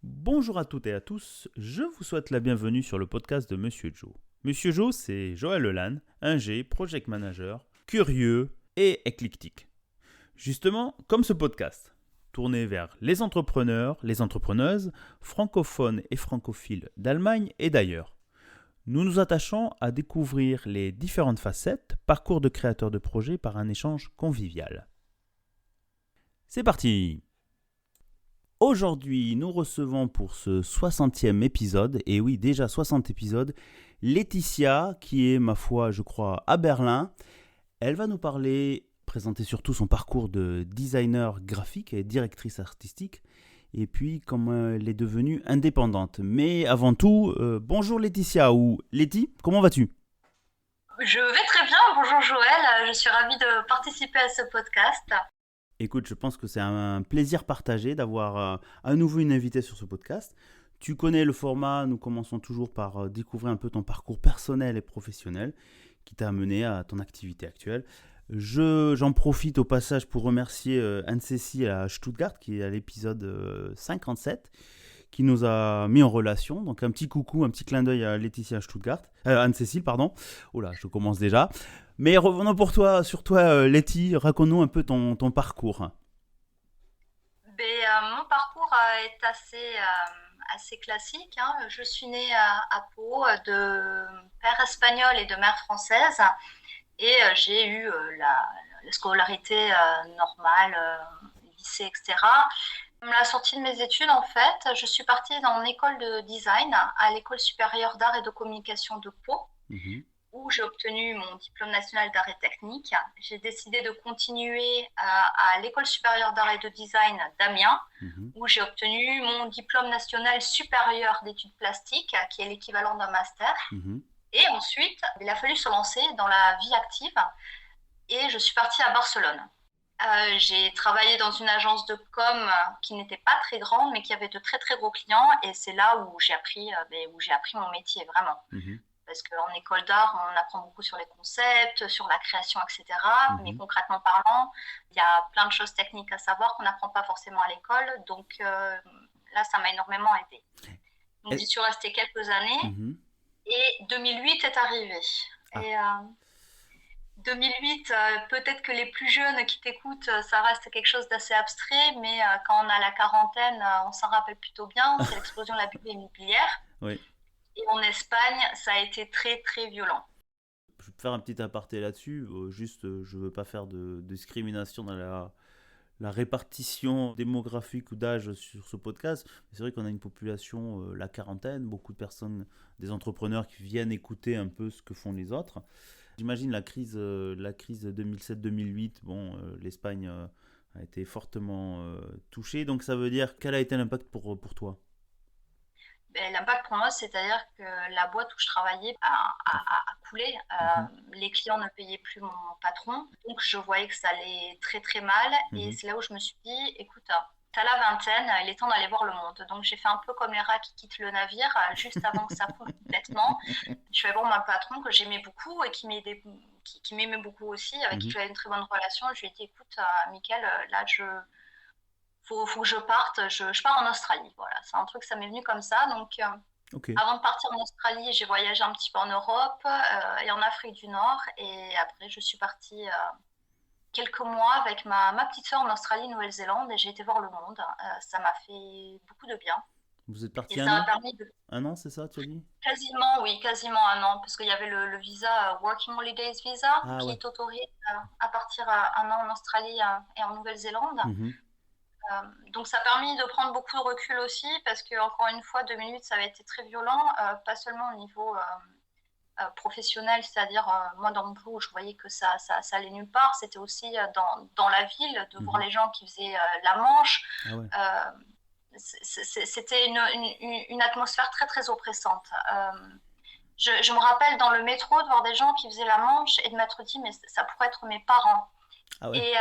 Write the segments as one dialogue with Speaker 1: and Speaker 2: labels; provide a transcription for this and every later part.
Speaker 1: Bonjour à toutes et à tous, je vous souhaite la bienvenue sur le podcast de Monsieur Joe. Monsieur Joe, c'est Joël Lelanne, ingé, project manager, curieux et éclectique. Justement, comme ce podcast, tourné vers les entrepreneurs, les entrepreneuses, francophones et francophiles d'Allemagne et d'ailleurs. Nous nous attachons à découvrir les différentes facettes, parcours de créateurs de projets par un échange convivial. C'est parti! Aujourd'hui, nous recevons pour ce 60e épisode, et oui, déjà 60 épisodes, Laetitia, qui est, ma foi, je crois, à Berlin. Elle va nous présenter surtout son parcours de designer graphique et directrice artistique, et puis comment elle est devenue indépendante. Mais avant tout, bonjour Laetitia, ou Letty, comment vas-tu ?
Speaker 2: Je vais très bien, bonjour Joël, je suis ravie de participer à ce podcast.
Speaker 1: Écoute, je pense que c'est un plaisir partagé d'avoir à nouveau une invitée sur ce podcast. Tu connais le format, nous commençons toujours par découvrir un peu ton parcours personnel et professionnel qui t'a amené à ton activité actuelle. J'en profite au passage pour remercier Anne-Cécile à Stuttgart qui est à l'épisode 57 qui nous a mis en relation. Donc un petit coucou, un petit clin d'œil à Laetitia Stuttgart, Anne-Cécile, pardon. Oh là, je commence déjà. Mais revenons sur toi, Letty, raconte-nous un peu ton parcours.
Speaker 2: Mon parcours est assez classique, hein. Je suis née à Pau de père espagnol et de mère française et j'ai eu la scolarité normale, lycée, etc. À la sortie de mes études, en fait, je suis partie dans une école de design à l'École supérieure d'art et de communication de Pau.
Speaker 1: Mhm,
Speaker 2: Où j'ai obtenu mon diplôme national d'art et technique. J'ai décidé de continuer à l'École supérieure d'art et de design d'Amiens,
Speaker 1: mhm.
Speaker 2: où j'ai obtenu mon diplôme national supérieur d'études plastiques, qui est l'équivalent d'un master.
Speaker 1: Mhm.
Speaker 2: Et ensuite, il a fallu se lancer dans la vie active et je suis partie à Barcelone. J'ai travaillé dans une agence de com qui n'était pas très grande, mais qui avait de très très gros clients, et c'est là où j'ai appris mon métier vraiment.
Speaker 1: Mhm.
Speaker 2: Parce qu'en école d'art, on apprend beaucoup sur les concepts, sur la création, etc. Mais
Speaker 1: Mhm.
Speaker 2: concrètement parlant, il y a plein de choses techniques à savoir qu'on n'apprend pas forcément à l'école. Donc là, ça m'a énormément aidée. Donc j'y
Speaker 1: Et-
Speaker 2: suis restée quelques années
Speaker 1: Mhm.
Speaker 2: et 2008 est arrivé.
Speaker 1: Ah,
Speaker 2: Et 2008, peut-être que les plus jeunes qui t'écoutent, ça reste quelque chose d'assez abstrait, mais quand on a la quarantaine, on s'en rappelle plutôt bien. C'est l'explosion de la bulle immobilière.
Speaker 1: oui.
Speaker 2: Et en Espagne, ça a été très, très violent.
Speaker 1: Je vais faire un petit aparté là-dessus. Je ne veux pas faire de discrimination dans la répartition démographique ou d'âge sur ce podcast. C'est vrai qu'on a une population, la quarantaine, beaucoup de personnes, des entrepreneurs qui viennent écouter un peu ce que font les autres. J'imagine la crise 2007-2008, bon, l'Espagne a été fortement touchée. Donc ça veut dire, quel a été l'impact pour toi ?
Speaker 2: L'impact pour moi, c'est-à-dire que la boîte où je travaillais a coulé.
Speaker 1: Mhm,
Speaker 2: Les clients ne payaient plus mon patron. Donc, je voyais que ça allait très, très mal. Et
Speaker 1: mhm,
Speaker 2: c'est là où je me suis dit, écoute, t'as la vingtaine, il est temps d'aller voir le monde. Donc, j'ai fait un peu comme les rats qui quittent le navire, juste avant que ça coule complètement. Je suis allée voir mon patron que j'aimais beaucoup et qui m'aimait beaucoup aussi, avec qui
Speaker 1: mhm.
Speaker 2: j'avais une très bonne relation. Je lui ai dit, écoute, Mickaël, là, faut que je parte. Je pars en Australie. Voilà, c'est un truc, ça m'est venu comme ça. Donc,
Speaker 1: Ok.
Speaker 2: avant de partir en Australie, j'ai voyagé un petit peu en Europe et en Afrique du Nord. Et après, je suis partie quelques mois avec ma petite soeur en Australie, Nouvelle-Zélande, et j'ai été voir le monde. Ça m'a fait beaucoup de bien.
Speaker 1: Vous êtes
Speaker 2: Et
Speaker 1: parti
Speaker 2: ça
Speaker 1: un
Speaker 2: m'a
Speaker 1: an?
Speaker 2: permis de
Speaker 1: Un an, c'est ça, tu as dit?
Speaker 2: quasiment, oui, quasiment un an, parce qu'il y avait le visa Working Holidays Visa
Speaker 1: Ah
Speaker 2: qui
Speaker 1: ouais.
Speaker 2: t'autorise à partir un an en Australie et en Nouvelle-Zélande.
Speaker 1: Mhm,
Speaker 2: Donc ça a permis de prendre beaucoup de recul aussi parce que encore une fois 2008 ça avait été très violent, pas seulement au niveau professionnel, c'est-à-dire moi dans mon boulot je voyais que ça allait nulle part, c'était aussi dans la ville de voir
Speaker 1: mhm.
Speaker 2: les gens qui faisaient la manche.
Speaker 1: Ah ouais.
Speaker 2: Euh, C'était une atmosphère très très oppressante. Je me rappelle dans le métro de voir des gens qui faisaient la manche et de m'être dit mais ça pourrait être mes parents.
Speaker 1: Ah ouais.
Speaker 2: Et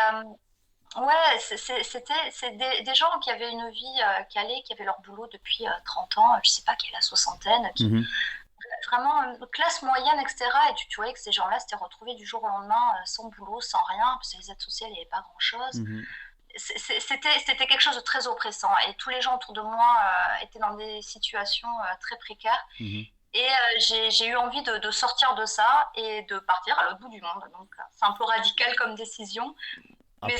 Speaker 2: ouais, c'est des gens qui avaient une vie calée, qui avaient leur boulot depuis 30 ans, je sais pas, qui est la soixantaine, qui
Speaker 1: Mhm,
Speaker 2: vraiment classe moyenne, etc. Et tu voyais que ces gens-là s'étaient retrouvés du jour au lendemain sans boulot, sans rien, parce que les aides sociales, il n'y avait pas grand-chose.
Speaker 1: mhm.
Speaker 2: c'était quelque chose de très oppressant et tous les gens autour de moi étaient dans des situations très précaires.
Speaker 1: Mhm.
Speaker 2: Et j'ai eu envie de sortir de ça et de partir à l'autre bout du monde. Donc, c'est un peu radical comme décision, mais
Speaker 1: Après,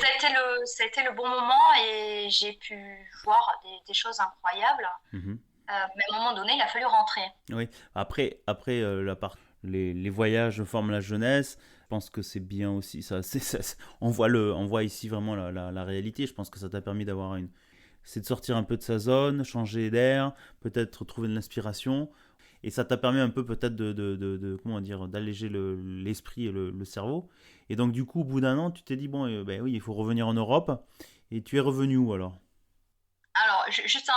Speaker 2: ça a été le bon moment et j'ai pu voir des choses incroyables.
Speaker 1: mhm.
Speaker 2: Mais à un moment donné, il a fallu rentrer.
Speaker 1: Oui. Après les voyages forment la jeunesse. Je pense que c'est bien aussi. On voit ici vraiment la réalité. Je pense que ça t'a permis c'est de sortir un peu de sa zone, changer d'air, peut-être trouver de l'inspiration. Et ça t'a permis un peu peut-être comment dire, d'alléger l'esprit et le cerveau. Et donc du coup, au bout d'un an, tu t'es dit, bon, ben oui, il faut revenir en Europe. Et tu es revenu où alors?
Speaker 2: Alors, juste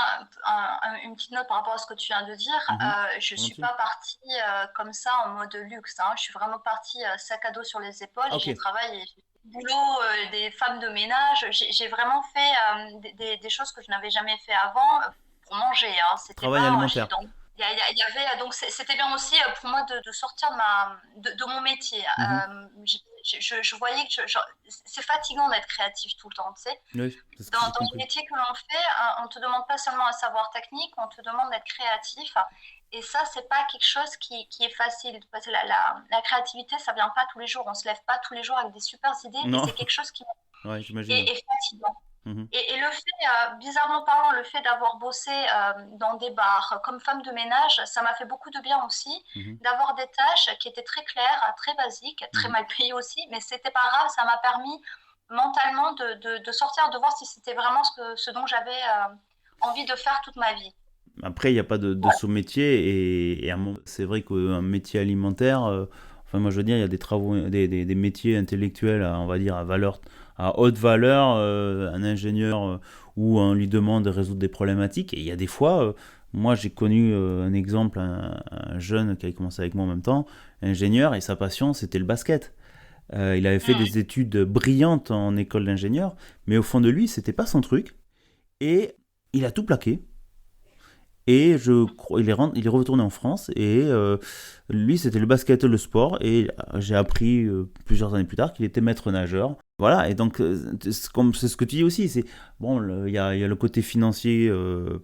Speaker 2: une petite note par rapport à ce que tu viens de dire.
Speaker 1: Mhm.
Speaker 2: Je ne suis
Speaker 1: Volontiers.
Speaker 2: pas partie comme ça en mode luxe, hein. Je suis vraiment partie sac à dos sur les épaules
Speaker 1: Ah,
Speaker 2: et
Speaker 1: ok.
Speaker 2: j'ai travaillé. J'ai fait du boulot, des femmes de ménage. J'ai vraiment fait des choses que je n'avais jamais fait avant pour manger, hein. C'était
Speaker 1: Travail
Speaker 2: pas,
Speaker 1: alimentaire.
Speaker 2: il y avait, donc c'était bien aussi pour moi de sortir de mon métier.
Speaker 1: Mhm.
Speaker 2: Je voyais que c'est fatigant d'être créatif tout le temps, tu sais.
Speaker 1: Oui, c'est ce que j'ai
Speaker 2: Dans les
Speaker 1: compris.
Speaker 2: métiers que l'on fait, on ne te demande pas seulement un savoir technique, on te demande d'être créatif. Et ça, c'est pas quelque chose qui est facile. Parce que la créativité, ça vient pas tous les jours. On se lève pas tous les jours avec des super idées et
Speaker 1: Non,
Speaker 2: c'est quelque chose qui
Speaker 1: ouais, j'imagine.
Speaker 2: est fatigant.
Speaker 1: Mhm.
Speaker 2: Et le fait, bizarrement parlant, le fait d'avoir bossé dans des bars comme femme de ménage, ça m'a fait beaucoup de bien aussi,
Speaker 1: Mhm.
Speaker 2: d'avoir des tâches qui étaient très claires, très basiques, très
Speaker 1: Mhm.
Speaker 2: mal payées aussi, mais c'était pas grave, ça m'a permis mentalement de sortir, de voir si c'était vraiment ce dont j'avais envie de faire toute ma vie.
Speaker 1: Après, il n'y a pas de sous-métier et c'est vrai qu'un métier alimentaire, enfin moi je veux dire, il y a des travaux, des métiers intellectuels, on va dire à haute valeur, un ingénieur où on lui demande de résoudre des problématiques. Et il y a des fois, moi j'ai connu un exemple, un jeune qui avait commencé avec moi en même temps, ingénieur, et sa passion c'était le basket. Il avait fait
Speaker 2: Mm.
Speaker 1: des études brillantes en école d'ingénieur, mais au fond de lui, c'était pas son truc. Et il a tout plaqué. Et il est retourné en France et lui c'était le basket, le sport et j'ai appris plusieurs années plus tard qu'il était maître nageur. Voilà, et donc c'est ce que tu dis aussi, c'est bon, il y a le côté financier,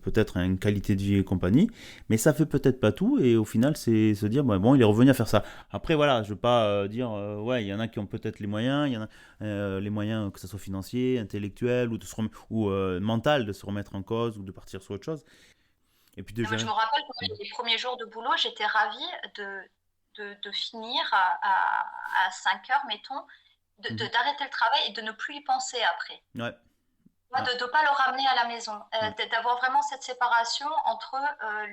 Speaker 1: peut-être une qualité de vie et compagnie, mais ça fait peut-être pas tout et au final c'est se dire bah, bon, il est revenu à faire ça. Après voilà, je veux pas dire ouais, il y en a qui ont peut-être les moyens, il y en a les moyens que ce soit financier, intellectuel ou mental de se remettre en cause ou de partir sur autre chose. Et puis de
Speaker 2: Non, mais je
Speaker 1: gérer.
Speaker 2: me rappelle que les premiers jours de boulot, j'étais ravie de finir à 5 heures, mettons,
Speaker 1: Mhm.
Speaker 2: d'arrêter le travail et de ne plus y penser après.
Speaker 1: Ouais.
Speaker 2: De
Speaker 1: Ah,
Speaker 2: ne pas le ramener à la maison,
Speaker 1: ouais.
Speaker 2: d'avoir vraiment cette séparation entre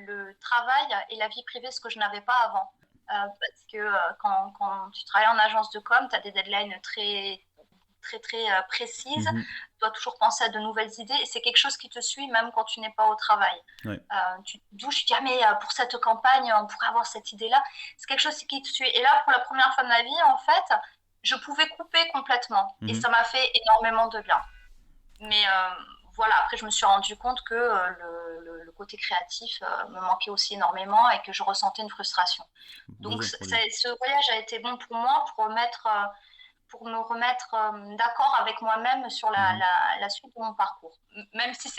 Speaker 2: le travail et la vie privée, ce que je n'avais pas avant. Parce que quand tu travailles en agence de com, tu as des deadlines très précises,
Speaker 1: Mhm.
Speaker 2: tu dois toujours penser à de nouvelles idées et c'est quelque chose qui te suit même quand tu n'es pas au travail.
Speaker 1: Ouais.
Speaker 2: Tu te douches, tu dis, ah, mais pour cette campagne, on pourrait avoir cette idée-là. C'est quelque chose qui te suit. Et là, pour la première fois de ma vie, en fait, je pouvais couper complètement et
Speaker 1: Mhm.
Speaker 2: ça m'a fait énormément de bien. Mais voilà, après, je me suis rendu compte que le côté créatif me manquait aussi énormément et que je ressentais une frustration. Donc,
Speaker 1: Besoin de produire.
Speaker 2: ce voyage a été bon pour moi pour me remettre d'accord avec moi-même sur
Speaker 1: Mhm.
Speaker 2: la suite de mon parcours. Même si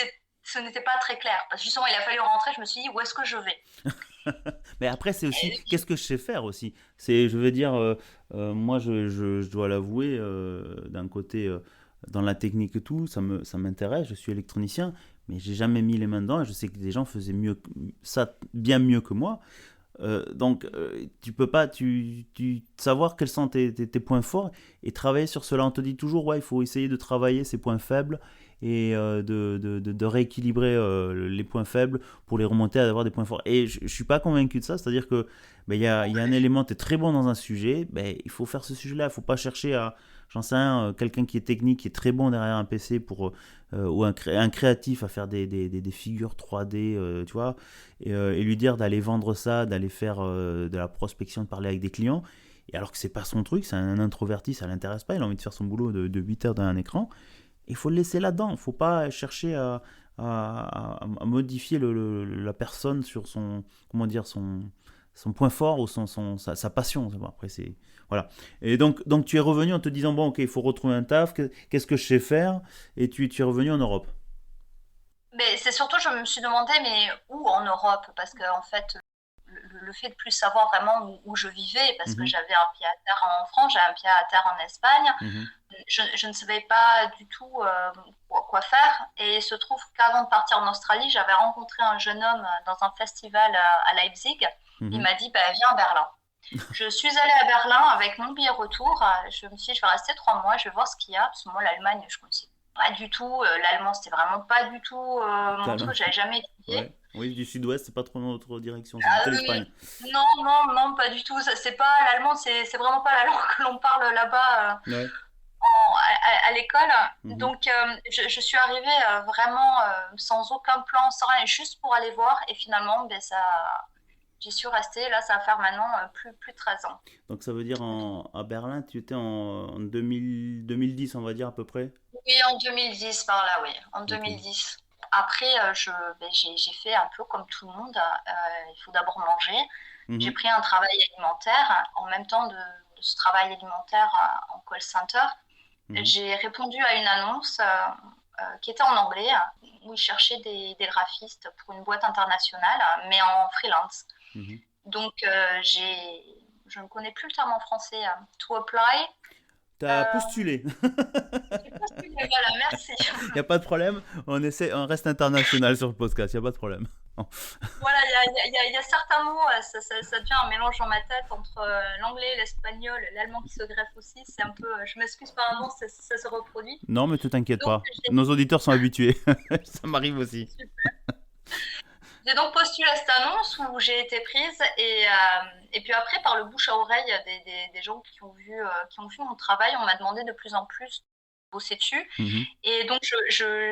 Speaker 2: ce n'était pas très clair. Parce que justement, il a fallu rentrer, je me suis dit, où est-ce que je vais?
Speaker 1: Mais après, c'est aussi
Speaker 2: Et
Speaker 1: qu'est-ce que je sais faire aussi. C'est, je veux dire, moi, je dois l'avouer, d'un côté, dans la technique et tout, ça m'intéresse. Je suis électronicien, mais j'ai jamais mis les mains dedans. Et je sais que des gens faisaient ça bien mieux que moi. Donc, tu peux pas savoir quels sont tes points forts et travailler sur cela. On te dit toujours, ouais, il faut essayer de travailler ses points faibles et de rééquilibrer les points faibles pour les remonter à avoir des points forts. Et je suis pas convaincu de ça, c'est-à-dire que ben, il y a un élément, tu es très bon dans un sujet, ben, il faut faire ce sujet-là, il faut pas chercher à, j'en sais rien, quelqu'un qui est technique, qui est très bon derrière un PC ou un créatif à faire des figures 3D, tu vois, et lui dire d'aller vendre ça, d'aller faire de la prospection, de parler avec des clients. Et alors que c'est pas son truc, c'est un introverti, ça l'intéresse pas, il a envie de faire son boulot de 8 heures derrière un écran. Il faut le laisser là-dedans, il ne faut pas chercher à modifier la personne sur son, comment dire, son point fort ou sa passion. Bon, après, c'est. Voilà. Et donc, tu es revenu en te disant, bon, ok, il faut retrouver un taf, qu'est-ce que je sais faire? Et tu es revenu en Europe.
Speaker 2: Mais c'est surtout, je me suis demandé, mais où en Europe? Parce que en fait, le fait de plus savoir vraiment où je vivais, parce que
Speaker 1: Mhm,
Speaker 2: j'avais un pied à terre en France, j'avais un pied à terre en Espagne,
Speaker 1: mhm,
Speaker 2: je ne savais pas du tout quoi faire. Et il se trouve qu'avant de partir en Australie, j'avais rencontré un jeune homme dans un festival à Leipzig. Il
Speaker 1: mhm.
Speaker 2: m'a dit, bah, viens à Berlin. Je suis allée à Berlin avec mon billet retour. Je me suis dit, je vais rester 3 mois, je vais voir ce qu'il y a. Parce que moi, l'Allemagne, je ne connaissais pas du tout. L'allemand, c'était vraiment pas du tout mon
Speaker 1: Talent.
Speaker 2: truc. J'avais jamais
Speaker 1: Ouais.
Speaker 2: étudié.
Speaker 1: Oui, du sud-ouest, c'est pas trop dans notre direction, c'est
Speaker 2: Ah,
Speaker 1: plutôt l'Espagne.
Speaker 2: non, non, non, pas du tout. C'est pas l'allemand, c'est vraiment pas la langue que l'on parle là-bas
Speaker 1: Ouais.
Speaker 2: à l'école.
Speaker 1: Mhm.
Speaker 2: Donc, je suis arrivée vraiment sans aucun plan, sans rien, juste pour aller voir. Et finalement, ben, j'y suis restée. Là, ça va faire maintenant plus de 13 ans.
Speaker 1: Donc ça veut dire à Berlin, tu étais en 2010, on va dire à peu près.
Speaker 2: Oui, en 2010, par là, oui, en
Speaker 1: Ok.
Speaker 2: 2010. Après, j'ai fait un peu comme tout le monde. Il faut d'abord manger. J'ai
Speaker 1: Mhm,
Speaker 2: pris un travail alimentaire. En même temps de ce travail alimentaire en call center,
Speaker 1: mhm,
Speaker 2: j'ai répondu à une annonce qui était en anglais, où ils cherchaient des graphistes pour une boîte internationale, mais en freelance.
Speaker 1: mhm.
Speaker 2: Donc, je ne connais plus le terme en français, to apply.
Speaker 1: T'as
Speaker 2: Euh,
Speaker 1: postulé.
Speaker 2: j'ai postulé, voilà, merci.
Speaker 1: Il n'y a pas de problème. On reste international sur le podcast. Il n'y a pas de problème.
Speaker 2: Voilà, il y a certains mots, ça devient un mélange dans ma tête entre l'anglais, l'espagnol, l'allemand qui se greffe aussi. C'est un peu, je m'excuse par avance, ça se reproduit.
Speaker 1: Non, mais tu t'inquiètes
Speaker 2: Donc,
Speaker 1: pas. Nos auditeurs sont habitués. Ça m'arrive aussi.
Speaker 2: j'ai donc postulé à cette annonce où j'ai été prise et puis après, par le bouche à oreille des gens qui ont vu mon travail, on m'a demandé de plus en plus de bosser dessus.
Speaker 1: Mhm,
Speaker 2: Et donc,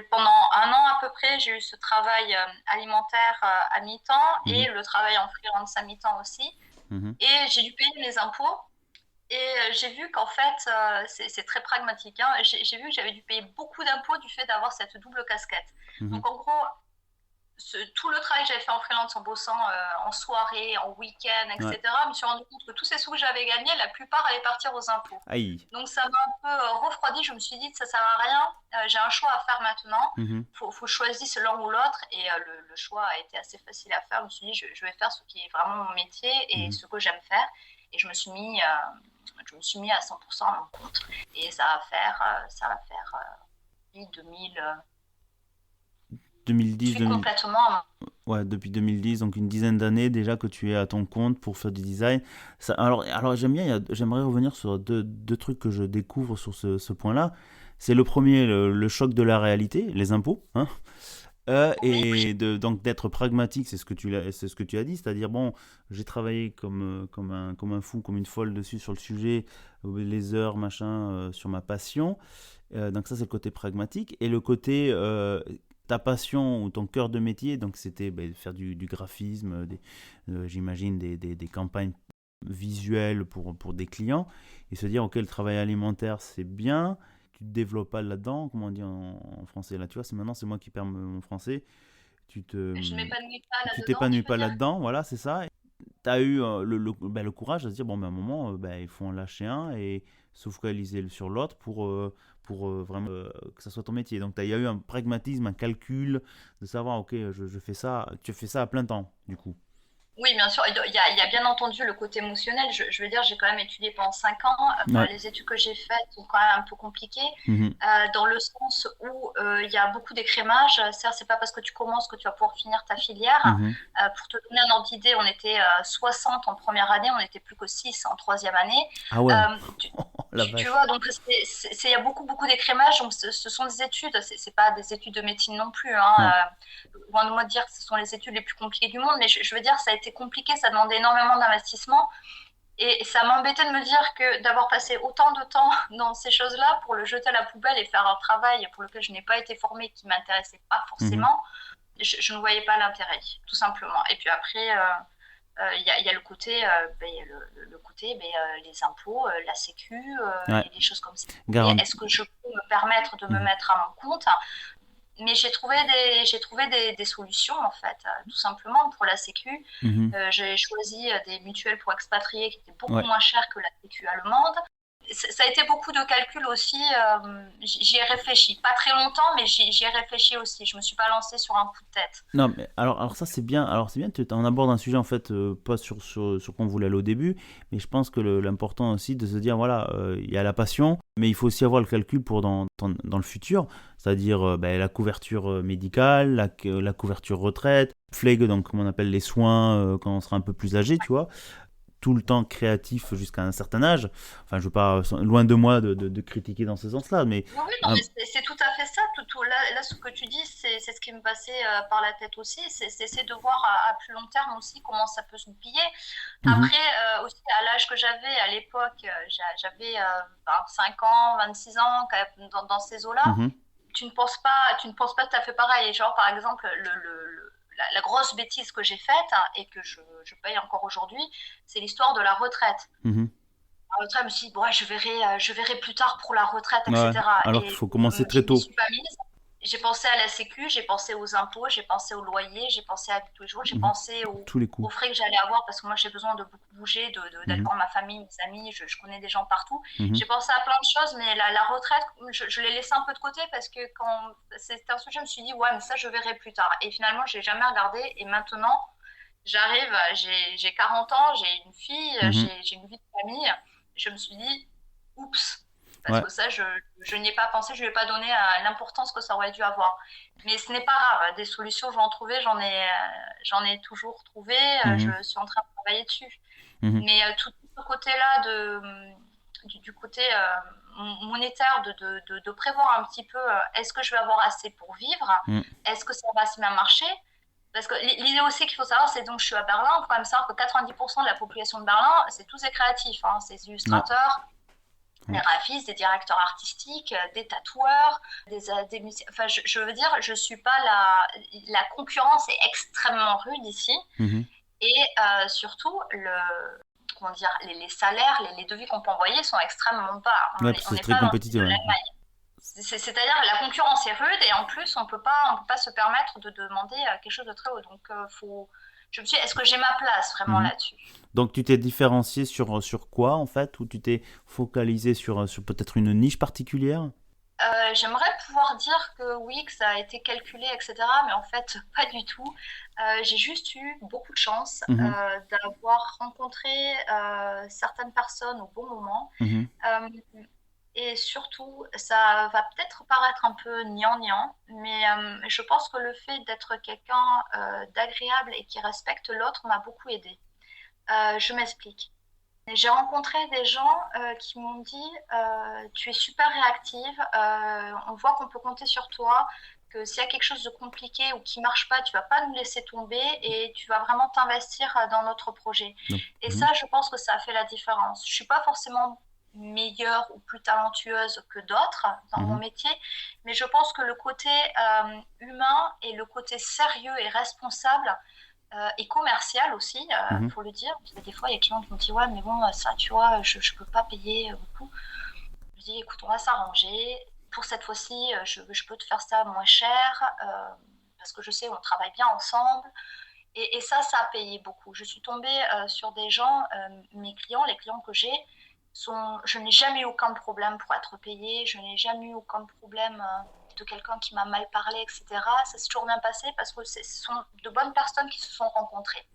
Speaker 2: pendant un an à peu près, j'ai eu ce travail alimentaire à mi-temps
Speaker 1: mhm,
Speaker 2: et le travail en freelance à mi-temps aussi.
Speaker 1: mhm,
Speaker 2: Et j'ai dû payer mes impôts. Et j'ai vu qu'en fait, c'est très pragmatique, hein. J'ai vu que j'avais dû payer beaucoup d'impôts du fait d'avoir cette double casquette.
Speaker 1: mhm.
Speaker 2: Donc en gros, tout le travail que j'avais fait en freelance en bossant en soirée, en week-end,
Speaker 1: Ouais.
Speaker 2: etc., je me suis rendu compte que tous ces sous que j'avais gagnés, la plupart allaient partir aux impôts.
Speaker 1: Aïe.
Speaker 2: Donc ça m'a un peu refroidi. Je me suis dit, ça sert à rien. J'ai un choix à faire maintenant.
Speaker 1: Mhm,
Speaker 2: Faut que je choisisse l'un ou l'autre. Et le choix a été assez facile à faire. Je me suis dit, je vais faire ce qui est vraiment mon métier et
Speaker 1: mhm.
Speaker 2: ce que j'aime faire. Et je me suis mis à 100% à mon compte. Et ça va faire 2000. Je
Speaker 1: 2010,
Speaker 2: suis
Speaker 1: 2000.
Speaker 2: complètement.
Speaker 1: Ouais, depuis 2010, donc une dizaine d'années déjà que tu es à ton compte pour faire du design. Alors j'aime bien, j'aimerais revenir sur deux trucs que je découvre sur ce point-là. C'est le premier, le choc de la réalité, les impôts, hein.
Speaker 2: Oui,
Speaker 1: Donc d'être pragmatique, c'est ce que tu as dit, c'est-à-dire bon, j'ai travaillé comme un fou, comme une folle dessus sur le sujet, les heures, machin, sur ma passion. Donc ça c'est le côté pragmatique. Et le côté ta passion ou ton cœur de métier, donc c'était faire du graphisme, j'imagine des campagnes visuelles pour des clients, et se dire ok le travail alimentaire c'est bien, tu te développes pas là-dedans, comment on dit en français là, tu vois, c'est moi qui perds mon français,
Speaker 2: je ne m'épanouis pas
Speaker 1: tu
Speaker 2: là-dedans,
Speaker 1: t'épanouis
Speaker 2: tu veux
Speaker 1: pas
Speaker 2: dire?
Speaker 1: là-dedans, voilà, c'est ça. Tu as eu le courage de se dire, bon, ben, à un moment, il faut en lâcher un et se focaliser sur l'autre pour vraiment que ça soit ton métier. Donc, il y a eu un pragmatisme, un calcul de savoir, ok, je fais ça, tu fais ça à plein temps, du coup.
Speaker 2: Oui, bien sûr. Il y a bien entendu le côté émotionnel. Je veux dire, j'ai quand même étudié pendant 5 ans. Enfin,
Speaker 1: Ouais.
Speaker 2: les études que j'ai faites sont quand même un peu compliquées,
Speaker 1: Mhm.
Speaker 2: dans le sens où il y a beaucoup d'écrémage. C'est pas parce que tu commences que tu vas pouvoir finir ta filière.
Speaker 1: Mhm.
Speaker 2: Pour te donner un ordre d'idée, on était 60 en première année, on n'était plus que 6 en troisième année.
Speaker 1: Ah ouais,
Speaker 2: Euh, tu,
Speaker 1: la
Speaker 2: tu
Speaker 1: vache.
Speaker 2: vois, donc il y a beaucoup d'écrémage. Donc ce sont des études, c'est pas des études de médecine non plus, hein.
Speaker 1: Non.
Speaker 2: Loin de moi de dire que ce sont les études les plus compliquées du monde, mais je veux dire, ça a été compliqué, ça demandait énormément d'investissement. Et ça m'embêtait de me dire que d'avoir passé autant de temps dans ces choses-là pour le jeter à la poubelle et faire un travail pour lequel je n'ai pas été formée, qui ne m'intéressait pas
Speaker 1: Mhm.
Speaker 2: forcément, je ne voyais pas l'intérêt, tout simplement. Et puis après, il y a le côté, le côté les impôts, la sécu,
Speaker 1: Ouais,
Speaker 2: et des choses comme ça. Et
Speaker 1: garanti.
Speaker 2: est-ce que je peux me permettre de me
Speaker 1: Mhm.
Speaker 2: mettre à mon compte? Mais j'ai trouvé des solutions, en fait, tout simplement pour la Sécu.
Speaker 1: Mhm.
Speaker 2: J'ai choisi des mutuelles pour expatriés qui étaient beaucoup
Speaker 1: Ouais.
Speaker 2: moins chères que la Sécu allemande. Ça a été beaucoup de calculs aussi. J'y ai réfléchi. Pas très longtemps, mais j'y ai réfléchi aussi. Je me suis pas lancée sur un coup de tête.
Speaker 1: Non, mais alors ça c'est bien. Alors c'est bien, on aborde un sujet en fait, pas sur qu'on voulait aller au début, mais je pense que l'important aussi de se dire voilà, il y a la passion, mais il faut aussi avoir le calcul pour dans le futur, c'est-à-dire ben, la couverture médicale, la couverture retraite, Pflege, donc comme on appelle les soins quand on sera un peu plus âgé, tu vois, tout le temps créatif jusqu'à un certain âge. Enfin, je veux pas, loin de moi de critiquer dans ce sens-là, mais
Speaker 2: Oui, oui, non, mais c'est tout à fait ça. Là, ce que tu dis, c'est ce qui me passait par la tête aussi. C'est de voir à plus long terme aussi comment ça peut se goupiller.
Speaker 1: mhm,
Speaker 2: Après, aussi, à l'âge que j'avais à l'époque, j'avais 5 ans, 26 ans, quand même, dans ces eaux-là.
Speaker 1: mhm,
Speaker 2: Tu ne penses pas tout à fait pareil. Genre, par exemple, la grosse bêtise que j'ai faite, hein, et que je paye encore aujourd'hui, c'est l'histoire de la retraite.
Speaker 1: mhm.
Speaker 2: La retraite, je me suis dit, bon, ouais, je verrai plus tard pour la retraite,
Speaker 1: Ouais,
Speaker 2: etc.
Speaker 1: alors qu'il
Speaker 2: Et
Speaker 1: faut commencer
Speaker 2: je
Speaker 1: très
Speaker 2: m'y
Speaker 1: tôt.
Speaker 2: suis pas mise. J'ai pensé à la sécu, j'ai pensé aux impôts, j'ai pensé au loyer, j'ai pensé à tous les jours, j'ai
Speaker 1: Mhm.
Speaker 2: pensé
Speaker 1: Tous les
Speaker 2: aux
Speaker 1: coups.
Speaker 2: frais que j'allais avoir parce que moi j'ai besoin de beaucoup bouger, d'aller
Speaker 1: Mhm,
Speaker 2: voir ma famille, mes amis, je connais des gens partout.
Speaker 1: mhm,
Speaker 2: J'ai pensé à plein de choses, mais la retraite, je l'ai laissé un peu de côté parce que quand c'était un sujet, je me suis dit, ouais, mais ça je verrai plus tard. Et finalement, j'ai jamais regardé. Et maintenant, j'arrive, j'ai 40 ans, j'ai une fille,
Speaker 1: mhm.
Speaker 2: j'ai une vie de famille. Je me suis dit, oups, parce
Speaker 1: Ouais.
Speaker 2: que ça, je n'y ai pas pensé, je lui ai pas donné l'importance que ça aurait dû avoir. Mais ce n'est pas grave, des solutions, je vais en trouver, j'en ai toujours trouvé,
Speaker 1: Mhm,
Speaker 2: je suis en train de travailler dessus.
Speaker 1: mhm.
Speaker 2: Mais tout ce côté-là, du côté monétaire, de prévoir un petit peu, est-ce que je vais avoir assez pour vivre?
Speaker 1: Mhm.
Speaker 2: Est-ce que ça va se bien marcher? Parce que l'idée aussi qu'il faut savoir, c'est donc je suis à Berlin, il faut quand même savoir que 90% de la population de Berlin, c'est tous des créatifs, hein, c'est des
Speaker 1: Ouais.
Speaker 2: illustrateurs, des
Speaker 1: Ouais.
Speaker 2: graphistes, des directeurs artistiques, des tatoueurs, des musiciens. Enfin, je veux dire, je suis pas la concurrence est extrêmement rude ici.
Speaker 1: Mhm.
Speaker 2: Et surtout, comment dire, les salaires, les devis qu'on peut envoyer sont extrêmement bas. On
Speaker 1: Ouais,
Speaker 2: n'est
Speaker 1: parce
Speaker 2: on
Speaker 1: que c'est
Speaker 2: n'est
Speaker 1: très
Speaker 2: pas dans le style
Speaker 1: compétitif.
Speaker 2: de
Speaker 1: Ouais.
Speaker 2: l'Allemagne. C'est-à-dire la concurrence est rude et en plus, on peut pas se permettre de demander quelque chose de très haut. Donc, je me suis dit, est-ce que j'ai ma place vraiment
Speaker 1: Mhm.
Speaker 2: là-dessus?
Speaker 1: Donc tu t'es différencié sur quoi en fait? Ou tu t'es focalisé sur peut-être une niche particulière?
Speaker 2: J'aimerais pouvoir dire que oui, que ça a été calculé, etc. Mais en fait, pas du tout. J'ai juste eu beaucoup de chance
Speaker 1: Mhm.
Speaker 2: d'avoir rencontré certaines personnes au bon moment.
Speaker 1: Mhm.
Speaker 2: Euh, et surtout, ça va peut-être paraître un peu gnangnan, mais je pense que le fait d'être quelqu'un d'agréable et qui respecte l'autre m'a beaucoup aidée. Je m'explique. J'ai rencontré des gens qui m'ont dit tu es super réactive, on voit qu'on peut compter sur toi, que s'il y a quelque chose de compliqué ou qui marche pas, tu vas pas nous laisser tomber et tu vas vraiment t'investir dans notre projet.
Speaker 1: Donc,
Speaker 2: Et
Speaker 1: mhm.
Speaker 2: ça, je pense que ça a fait la différence. Je suis pas forcément meilleure ou plus talentueuse que d'autres dans mon
Speaker 1: Mhm.
Speaker 2: métier, mais je pense que le côté humain et le côté sérieux et responsable et commercial aussi,
Speaker 1: Mhm.
Speaker 2: faut le dire. Parce que des fois, il y a des clients qui me disent ouais, mais bon, ça, tu vois, je ne peux pas payer beaucoup. Je dis écoute, on va s'arranger. Pour cette fois-ci, je peux te faire ça moins cher parce que je sais, on travaille bien ensemble. Et ça a payé beaucoup. Je suis tombée sur des gens, mes clients, les clients que j'ai, je n'ai jamais eu aucun problème pour être payée, je n'ai jamais eu aucun problème de quelqu'un qui m'a mal parlé, etc. Ça s'est toujours bien passé parce que ce sont de bonnes personnes qui se sont rencontrées.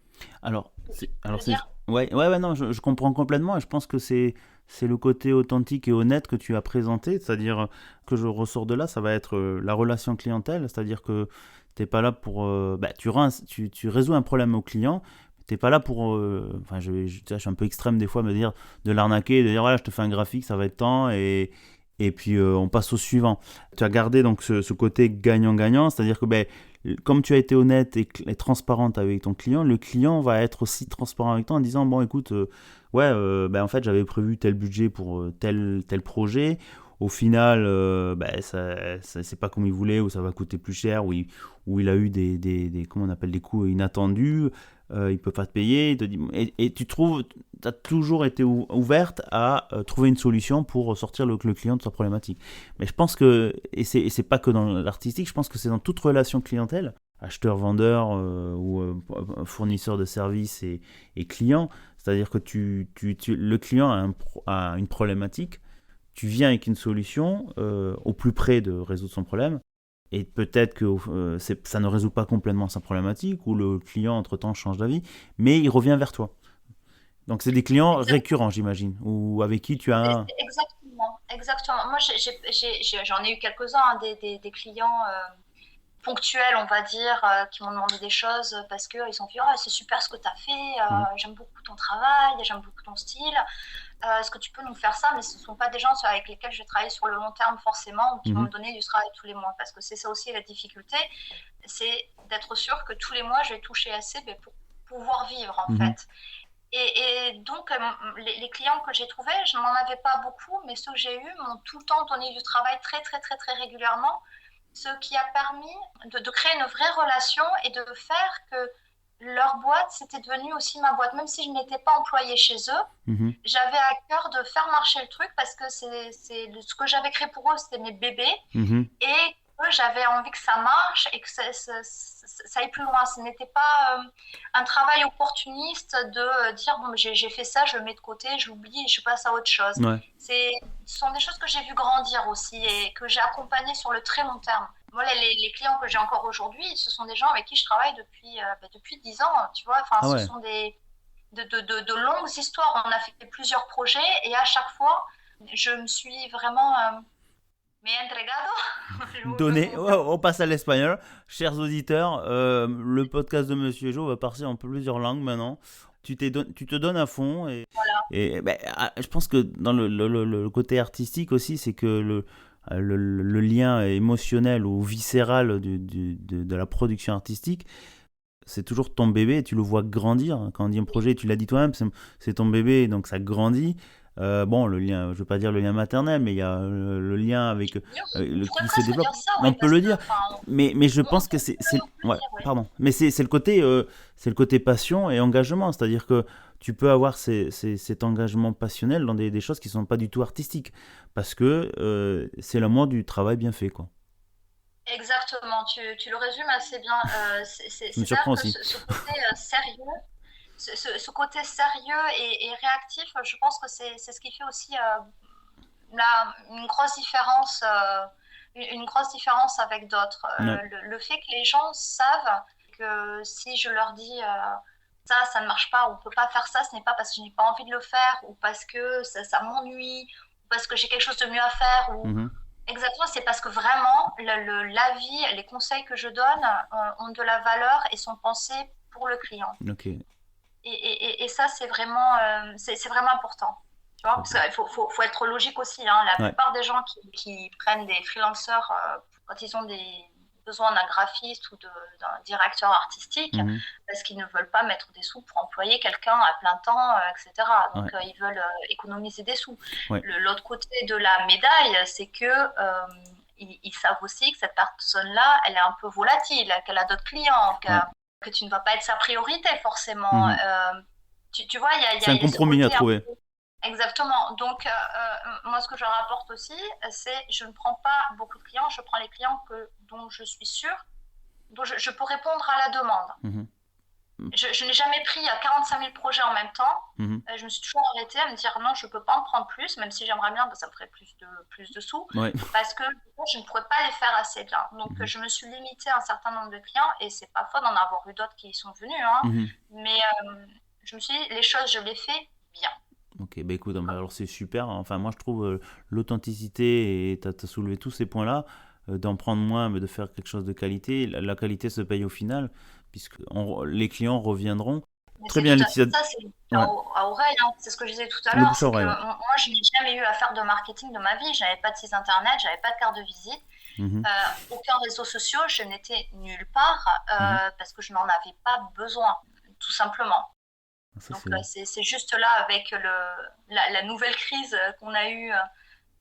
Speaker 1: Alors,
Speaker 2: Je veux dire,
Speaker 1: ouais, ouais, ouais, non, je comprends complètement et je pense que c'est le côté authentique et honnête que tu as présenté, c'est-à-dire que je ressors de là, ça va être la relation clientèle, c'est-à-dire que t'es pas là pour, bah, tu résous un problème au client, t'es pas là pour, enfin, je suis un peu extrême des fois, me dire de l'arnaquer, de dire voilà, je te fais un graphique, ça va être tant et puis on passe au suivant. Tu as gardé donc ce côté gagnant-gagnant, c'est-à-dire que ben comme tu as été honnête et transparente avec ton client, le client va être aussi transparent avec toi en disant bon écoute, ouais, ben, en fait j'avais prévu tel budget pour tel projet. Au final, ben, c'est pas comme il voulait, ou ça va coûter plus cher, ou il a eu comment on appelle, des coûts inattendus. il peut pas te payer, il te dit, et tu trouves, tu as toujours été ouverte à trouver une solution pour sortir le client de sa problématique. Mais je pense que, et c'est pas que dans l'artistique, je pense que c'est dans toute relation clientèle, acheteur-vendeur ou fournisseur de services et client, c'est-à-dire que le client a une problématique, tu viens avec une solution au plus près de résoudre son problème. Et peut-être que ça ne résout pas complètement sa problématique, ou le client, entre-temps, change d'avis, mais il revient vers toi. Donc, c'est des clients
Speaker 2: Exactement.
Speaker 1: récurrents, j'imagine, ou avec qui tu as...
Speaker 2: Exactement. Exactement. Moi, j'en ai eu quelques-uns, hein, des clients ponctuels, on va dire, qui m'ont demandé des choses parce qu'ils ont dit oh, c'est super ce que tu as fait,
Speaker 1: Mhm,
Speaker 2: j'aime beaucoup ton travail, j'aime beaucoup ton style. Est-ce que tu peux nous faire ça? Mais ce ne sont pas des gens avec lesquels je vais travailler sur le long terme forcément ou qui vont
Speaker 1: mhm,
Speaker 2: me donner du travail tous les mois. Parce que c'est ça aussi la difficulté, c'est d'être sûr que tous les mois, je vais toucher assez pour pouvoir vivre en
Speaker 1: mhm.
Speaker 2: fait. Et donc, les clients que j'ai trouvés, je n'en avais pas beaucoup, mais ceux que j'ai eus m'ont tout le temps donné du travail très, très, très, très régulièrement, ce qui a permis de créer une vraie relation et de faire que leur boîte, c'était devenu aussi ma boîte. Même si je n'étais pas employée chez eux,
Speaker 1: Mhm,
Speaker 2: j'avais à cœur de faire marcher le truc parce que ce que j'avais créé pour eux, c'était mes bébés.
Speaker 1: mhm.
Speaker 2: Et eux, j'avais envie que ça marche et que ça aille plus loin. Ce n'était pas un travail opportuniste de dire, bon, j'ai fait ça, je le mets de côté, je l'oublie et je passe à autre chose.
Speaker 1: Ouais.
Speaker 2: Ce sont des choses que j'ai vu grandir aussi et que j'ai accompagnées sur le très long terme. Voilà, les clients que j'ai encore aujourd'hui, ce sont des gens avec qui je travaille depuis 10 ans, tu vois. Enfin,
Speaker 1: Ah
Speaker 2: ce
Speaker 1: ouais.
Speaker 2: sont de longues histoires. On a fait plusieurs projets et à chaque fois, je me suis vraiment me he entregado.
Speaker 1: Donné, on passe à l'espagnol. Chers auditeurs, le podcast de Monsieur Jo va partir en plusieurs langues maintenant. Tu te donnes à fond et ben, je pense que dans le côté artistique aussi, c'est que le lien émotionnel ou viscéral de la production artistique, c'est toujours ton bébé et tu le vois grandir. Quand on dit un projet, tu l'as dit toi-même, c'est ton bébé, donc ça grandit. Bon, le lien, je ne veux pas dire le lien maternel, mais il y a le lien avec
Speaker 2: On pourrait
Speaker 1: qui se
Speaker 2: presque
Speaker 1: développe.
Speaker 2: dire ça,
Speaker 1: On
Speaker 2: oui,
Speaker 1: peut
Speaker 2: parce
Speaker 1: le
Speaker 2: que,
Speaker 1: dire,
Speaker 2: enfin,
Speaker 1: mais je
Speaker 2: on
Speaker 1: pense que
Speaker 2: peut
Speaker 1: ouais,
Speaker 2: dire, oui.
Speaker 1: pardon, mais c'est le côté passion et engagement, c'est-à-dire que tu peux avoir cet engagement passionnel dans des choses qui sont pas du tout artistiques, parce que c'est l'amour du travail bien fait, quoi.
Speaker 2: Exactement, tu le résumes assez bien.
Speaker 1: Ça me
Speaker 2: C'est-à-dire
Speaker 1: surprend
Speaker 2: que
Speaker 1: aussi.
Speaker 2: ce côté sérieux, ce côté sérieux et réactif, je pense que c'est ce qui fait aussi une grosse différence, une grosse différence avec d'autres.
Speaker 1: Ouais.
Speaker 2: Le fait que les gens savent que si je leur dis ça ne marche pas, ou on peut pas faire ça, ce n'est pas parce que je n'ai pas envie de le faire, ou parce que ça m'ennuie, ou parce que j'ai quelque chose de mieux à faire, ou
Speaker 1: Mhm.
Speaker 2: exactement, c'est parce que vraiment l'avis, les conseils que je donne ont de la valeur et sont pensés pour le client.
Speaker 1: Ok.
Speaker 2: Et ça, c'est vraiment important. Tu vois,
Speaker 1: Très
Speaker 2: parce
Speaker 1: bien.
Speaker 2: qu'il faut être logique aussi, hein. La
Speaker 1: Ouais.
Speaker 2: plupart des gens qui prennent des freelancers quand ils ont besoin d'un graphiste ou d'un directeur artistique,
Speaker 1: Mhm.
Speaker 2: parce qu'ils ne veulent pas mettre des sous pour employer quelqu'un à plein temps, etc.
Speaker 1: Ouais.
Speaker 2: Donc, ils veulent économiser des sous.
Speaker 1: Ouais.
Speaker 2: L'autre côté de la médaille, c'est que ils savent aussi que cette personne-là, elle est un peu volatile, qu'elle a d'autres clients,
Speaker 1: Ouais.
Speaker 2: que tu ne vas pas être sa priorité forcément.
Speaker 1: Mhm.
Speaker 2: Tu vois,
Speaker 1: C'est un
Speaker 2: il y a ce
Speaker 1: compromis à
Speaker 2: côté un
Speaker 1: trouver.
Speaker 2: peu. Exactement. Donc, moi, ce que je rapporte aussi, c'est je ne prends pas beaucoup de clients, je prends les clients dont je suis sûre, dont je peux répondre à la demande.
Speaker 1: Mhm.
Speaker 2: Je n'ai jamais pris 45 000 projets en même temps.
Speaker 1: Mhm.
Speaker 2: Je me suis toujours arrêtée à me dire non, je ne peux pas en prendre plus, même si j'aimerais bien, ça me ferait plus de sous,
Speaker 1: Ouais.
Speaker 2: parce que je ne pourrais pas les faire assez bien. Donc,
Speaker 1: Mhm.
Speaker 2: je me suis limitée à un certain nombre de clients, et c'est pas faux d'en avoir eu d'autres qui y sont venus, hein,
Speaker 1: Mhm.
Speaker 2: mais je me suis dit, les choses, je les fais bien.
Speaker 1: Ok, bah écoute, alors c'est super. Enfin, moi je trouve l'authenticité, et tu as soulevé tous ces points-là, d'en prendre moins, mais de faire quelque chose de qualité. La qualité se paye au final, puisque les clients reviendront.
Speaker 2: Mais
Speaker 1: Très
Speaker 2: c'est
Speaker 1: bien,
Speaker 2: tout à fait
Speaker 1: Laetitia.
Speaker 2: ça, c'est
Speaker 1: Ouais,
Speaker 2: à oreille, hein. C'est ce que je disais tout à
Speaker 1: le
Speaker 2: l'heure,
Speaker 1: bouche à
Speaker 2: c'est que
Speaker 1: oreille, ouais.
Speaker 2: moi, je n'ai jamais eu à faire de marketing de ma vie. Je n'avais pas de site internet, je n'avais pas de carte de visite,
Speaker 1: Mhm.
Speaker 2: aucun réseau social, je n'étais nulle part
Speaker 1: Mhm.
Speaker 2: parce que je n'en avais pas besoin, tout simplement.
Speaker 1: Ça,
Speaker 2: Donc,
Speaker 1: c'est.
Speaker 2: c'est juste là, avec la nouvelle crise qu'on a eue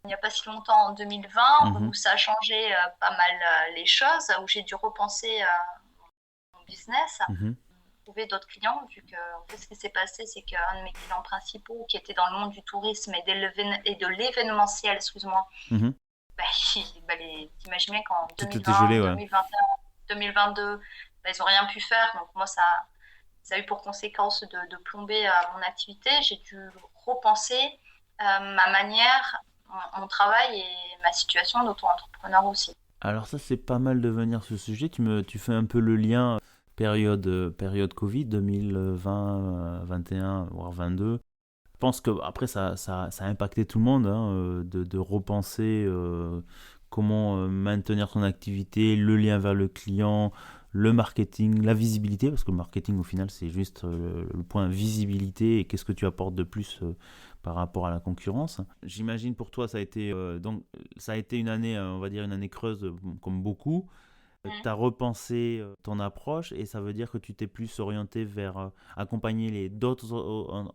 Speaker 2: il n'y a pas si longtemps, en 2020,
Speaker 1: Mhm.
Speaker 2: où ça a changé pas mal les choses, où j'ai dû repenser mon business.
Speaker 1: Mhm.
Speaker 2: trouver d'autres clients, vu que en fait, ce qui s'est passé, c'est qu'un de mes clients principaux, qui était dans le monde du tourisme et de l'événementiel, excuse-moi,
Speaker 1: Mhm.
Speaker 2: bah, t'imagines bien qu'en
Speaker 1: Tout était
Speaker 2: 2020,
Speaker 1: gelé, ouais.
Speaker 2: 2021, 2022, bah, ils n'ont rien pu faire. Donc moi, ça a eu pour conséquence de plomber mon activité. J'ai dû repenser ma manière, mon travail et ma situation d'auto-entrepreneur aussi.
Speaker 1: Alors ça, c'est pas mal de venir sur ce sujet. Tu fais un peu le lien période Covid 2020, 21, voire 22. Je pense que après ça a impacté tout le monde, hein, de repenser comment maintenir son activité, le lien vers le client, le marketing, la visibilité, parce que le marketing au final c'est juste le point visibilité et qu'est-ce que tu apportes de plus par rapport à la concurrence. J'imagine pour toi ça a été une année, on va dire une année creuse comme beaucoup.
Speaker 2: Mm.
Speaker 1: Tu as repensé ton approche et ça veut dire que tu t'es plus orienté vers accompagner d'autres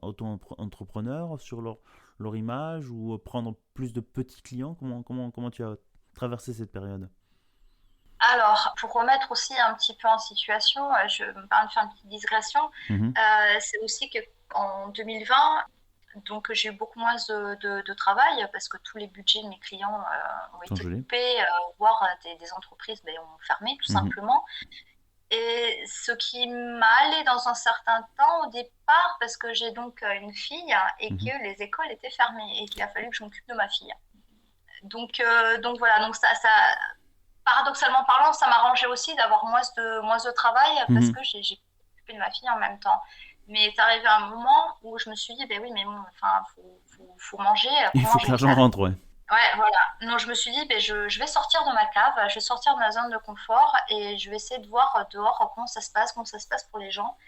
Speaker 1: auto-entrepreneurs sur leur image ou prendre plus de petits clients. Comment tu as traversé cette période?
Speaker 2: Alors, pour remettre aussi un petit peu en situation, je me permets de faire une petite digression.
Speaker 1: Mhm.
Speaker 2: C'est aussi qu'en 2020, donc j'ai eu beaucoup moins de travail parce que tous les budgets de mes clients ont
Speaker 1: Sont
Speaker 2: été
Speaker 1: gelés.
Speaker 2: coupés, voire des entreprises ont fermé tout
Speaker 1: Mhm.
Speaker 2: simplement. Et ce qui m'a allé dans un certain temps au départ, parce que j'ai donc une fille et
Speaker 1: Mhm.
Speaker 2: que les écoles étaient fermées et qu'il a fallu que je m'occupe de ma fille. Donc voilà, donc paradoxalement parlant, ça m'arrangeait aussi d'avoir moins de travail parce
Speaker 1: Mhm.
Speaker 2: que j'ai occupé de ma fille en même temps. Mais c'est arrivé un moment où je me suis dit, ben oui, mais bon, enfin, faut manger,
Speaker 1: Il
Speaker 2: comment
Speaker 1: faut que
Speaker 2: je vais
Speaker 1: l'argent
Speaker 2: faire?
Speaker 1: rentre, ouais.
Speaker 2: Ouais, voilà. Donc je me suis dit, ben, je vais sortir de ma cave, je vais sortir de ma zone de confort et je vais essayer de voir dehors comment ça se passe pour les gens.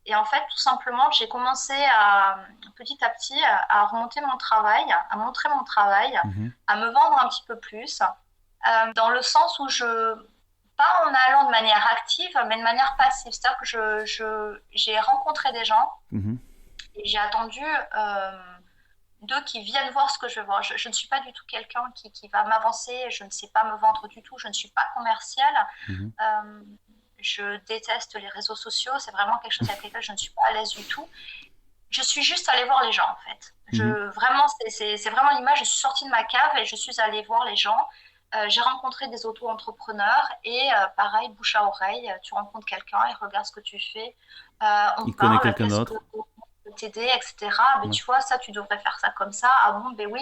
Speaker 2: Et en fait, tout simplement, j'ai commencé petit à petit à remonter mon travail, à montrer mon travail,
Speaker 1: Mhm.
Speaker 2: à me vendre un petit peu plus, dans le sens où pas en allant de manière active, mais de manière passive. C'est-à-dire que j'ai rencontré des gens
Speaker 1: Mhm.
Speaker 2: et j'ai attendu d'eux qui viennent voir ce que je vends. Je ne suis pas du tout quelqu'un qui va m'avancer, je ne sais pas me vendre du tout, je ne suis pas commerciale.
Speaker 1: Mhm.
Speaker 2: Euh, je déteste les réseaux sociaux, c'est vraiment quelque chose avec lequel je ne suis pas à l'aise du tout. Je suis juste allée voir les gens en fait.
Speaker 1: Mhm.
Speaker 2: Vraiment, c'est vraiment l'image. Je suis sortie de ma cave et je suis allée voir les gens. J'ai rencontré des auto-entrepreneurs et pareil, bouche à oreille, tu rencontres quelqu'un, il regarde ce que tu fais, on
Speaker 1: Il connaît
Speaker 2: parle,
Speaker 1: quelqu'un
Speaker 2: qu'est-ce que
Speaker 1: d'autre.
Speaker 2: peut t'aider, etc. Mais
Speaker 1: Ouais.
Speaker 2: tu vois, ça, tu devrais faire ça comme ça. Ah bon, ben oui.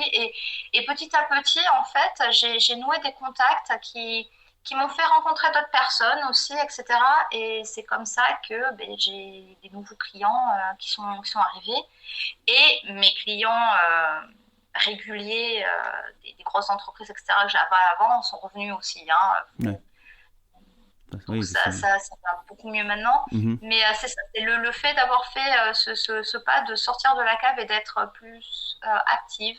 Speaker 2: Et petit à petit, en fait, j'ai noué des contacts qui m'ont fait rencontrer d'autres personnes aussi, etc. Et c'est comme ça que ben, j'ai des nouveaux clients qui sont arrivés. Et mes clients réguliers, des grosses entreprises, etc., que j'avais avant, sont revenus aussi. Hein.
Speaker 1: Ouais.
Speaker 2: Donc
Speaker 1: Oui, c'est...
Speaker 2: ça va beaucoup mieux maintenant.
Speaker 1: Mhm.
Speaker 2: Mais c'est ça, c'est le fait d'avoir fait ce pas, de sortir de la cave et d'être plus active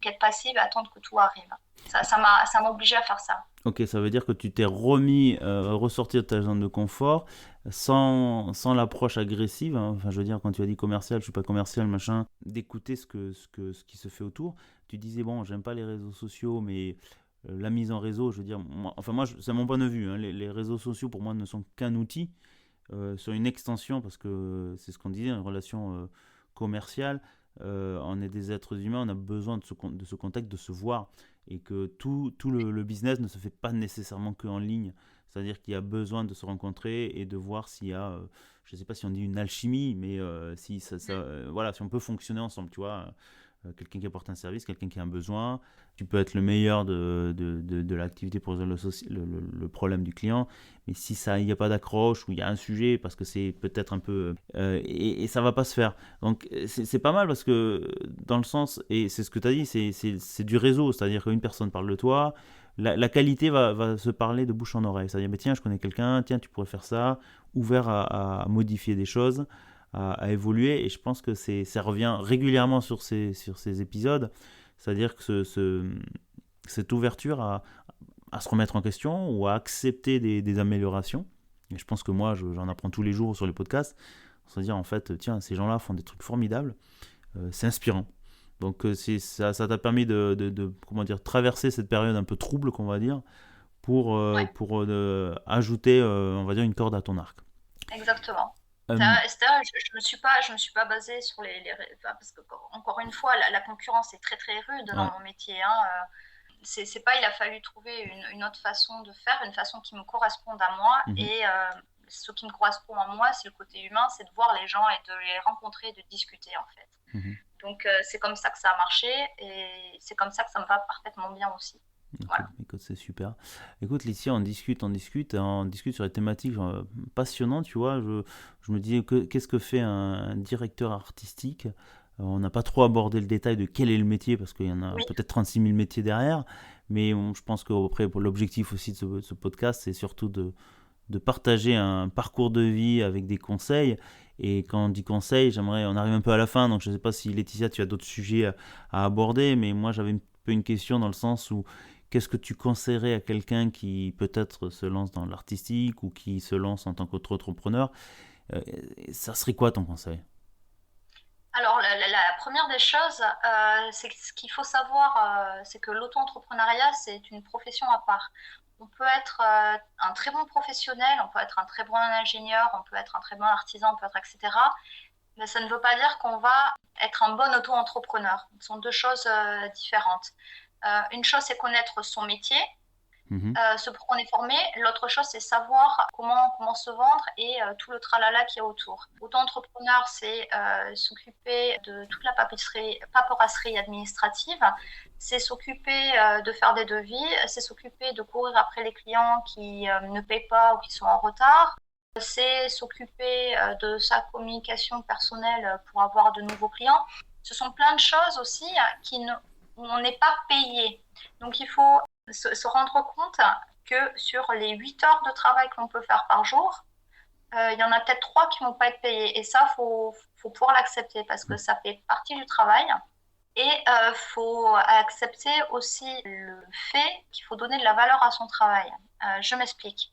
Speaker 2: qu'être passive et attendre que tout arrive. Ça m'a obligée à faire ça.
Speaker 1: Ok, ça veut dire que tu t'es remis, ressorti de ta zone de confort sans l'approche agressive, hein. Enfin, je veux dire, quand tu as dit commercial, je suis pas commercial, machin, d'écouter ce qui se fait autour. Tu disais, bon, j'aime pas les réseaux sociaux, mais la mise en réseau, je veux dire, c'est mon point de vue, hein. Les réseaux sociaux, pour moi, ne sont qu'un outil, sur une extension, parce que c'est ce qu'on disait, une relation commerciale. On est des êtres humains, on a besoin de ce contact, de se voir et que tout le business ne se fait pas nécessairement qu'en ligne. C'est-à-dire qu'il y a besoin de se rencontrer et de voir s'il y a, je ne sais pas si on dit une alchimie, mais si, voilà, si on peut fonctionner ensemble, tu vois. Quelqu'un qui apporte un service, quelqu'un qui a un besoin. Tu peux être le meilleur de l'activité pour résoudre le problème du client, mais si il n'y a pas d'accroche ou il y a un sujet, parce que c'est peut-être un peu... et ça ne va pas se faire. Donc c'est pas mal parce que dans le sens, et c'est ce que tu as dit, c'est du réseau, c'est-à-dire qu'une personne parle de toi, la qualité va se parler de bouche en oreille. C'est-à-dire, mais tiens, je connais quelqu'un, tiens, tu pourrais faire ça, ouvert à modifier des choses, à évoluer, et je pense que ça revient régulièrement sur ces épisodes, c'est-à-dire que cette ouverture à se remettre en question ou à accepter des améliorations. Et je pense que moi, j'en apprends tous les jours sur les podcasts. Se dire, en fait, tiens, ces gens-là font des trucs formidables, c'est inspirant. Donc ça t'a permis comment dire, traverser cette période un peu trouble, qu'on va dire, pour
Speaker 2: Ouais,
Speaker 1: ajouter, on va dire, une corde à ton arc.
Speaker 2: exactement.
Speaker 1: Euh,
Speaker 2: Je me suis pas basée sur enfin, parce que, encore une fois, la concurrence est très, très rude dans
Speaker 1: ouais.
Speaker 2: mon métier, hein. C'est pas, il a fallu trouver une autre façon de faire, une façon qui me corresponde à moi.
Speaker 1: Mhm,
Speaker 2: Et ce qui me correspond à moi, c'est le côté humain, c'est de voir les gens et de les rencontrer et de discuter, en fait.
Speaker 1: mhm.
Speaker 2: Donc, c'est comme ça que ça a marché et c'est comme ça que ça me va parfaitement bien aussi.
Speaker 1: Écoute,
Speaker 2: Voilà.
Speaker 1: écoute, c'est super. Écoute, Laetitia, on discute sur des thématiques passionnantes, tu vois. Je me dis, qu'est-ce que fait un directeur artistique? On n'a pas trop abordé le détail de quel est le métier, parce qu'il y en a
Speaker 2: Oui,
Speaker 1: peut-être 36 000 métiers derrière. Mais je pense qu'après, pour l'objectif aussi de ce podcast, c'est surtout de partager un parcours de vie avec des conseils. Et quand on dit conseils, on arrive un peu à la fin, donc je ne sais pas si Laetitia, tu as d'autres sujets à aborder, mais moi j'avais un peu une question dans le sens où qu'est-ce que tu conseillerais à quelqu'un qui peut-être se lance dans l'artistique ou qui se lance en tant qu'auto-entrepreneur? Euh, Ça serait quoi ton conseil?
Speaker 2: alors, la première des choses, c'est que ce qu'il faut savoir, c'est que l'auto-entrepreneuriat, c'est une profession à part. On peut être un très bon professionnel, on peut être un très bon ingénieur, on peut être un très bon artisan, on peut être etc. Mais ça ne veut pas dire qu'on va être un bon auto-entrepreneur. Ce sont deux choses différentes. Une chose, c'est connaître son métier,
Speaker 1: Mhm.
Speaker 2: ce pour quoi on est formé. L'autre chose, c'est savoir comment se vendre et tout le tralala qui est autour. Auto-entrepreneur, c'est s'occuper de toute la paperasserie administrative, c'est s'occuper de faire des devis, c'est s'occuper de courir après les clients qui ne payent pas ou qui sont en retard, c'est s'occuper de sa communication personnelle pour avoir de nouveaux clients. Ce sont plein de choses aussi où on n'est pas payé. Donc il faut se rendre compte que sur les 8 heures de travail que l'on peut faire par jour, il y en a peut-être 3 qui ne vont pas être payées. Et ça, faut pouvoir l'accepter parce que ça fait partie du travail. Et faut accepter aussi le fait qu'il faut donner de la valeur à son travail. Je m'explique.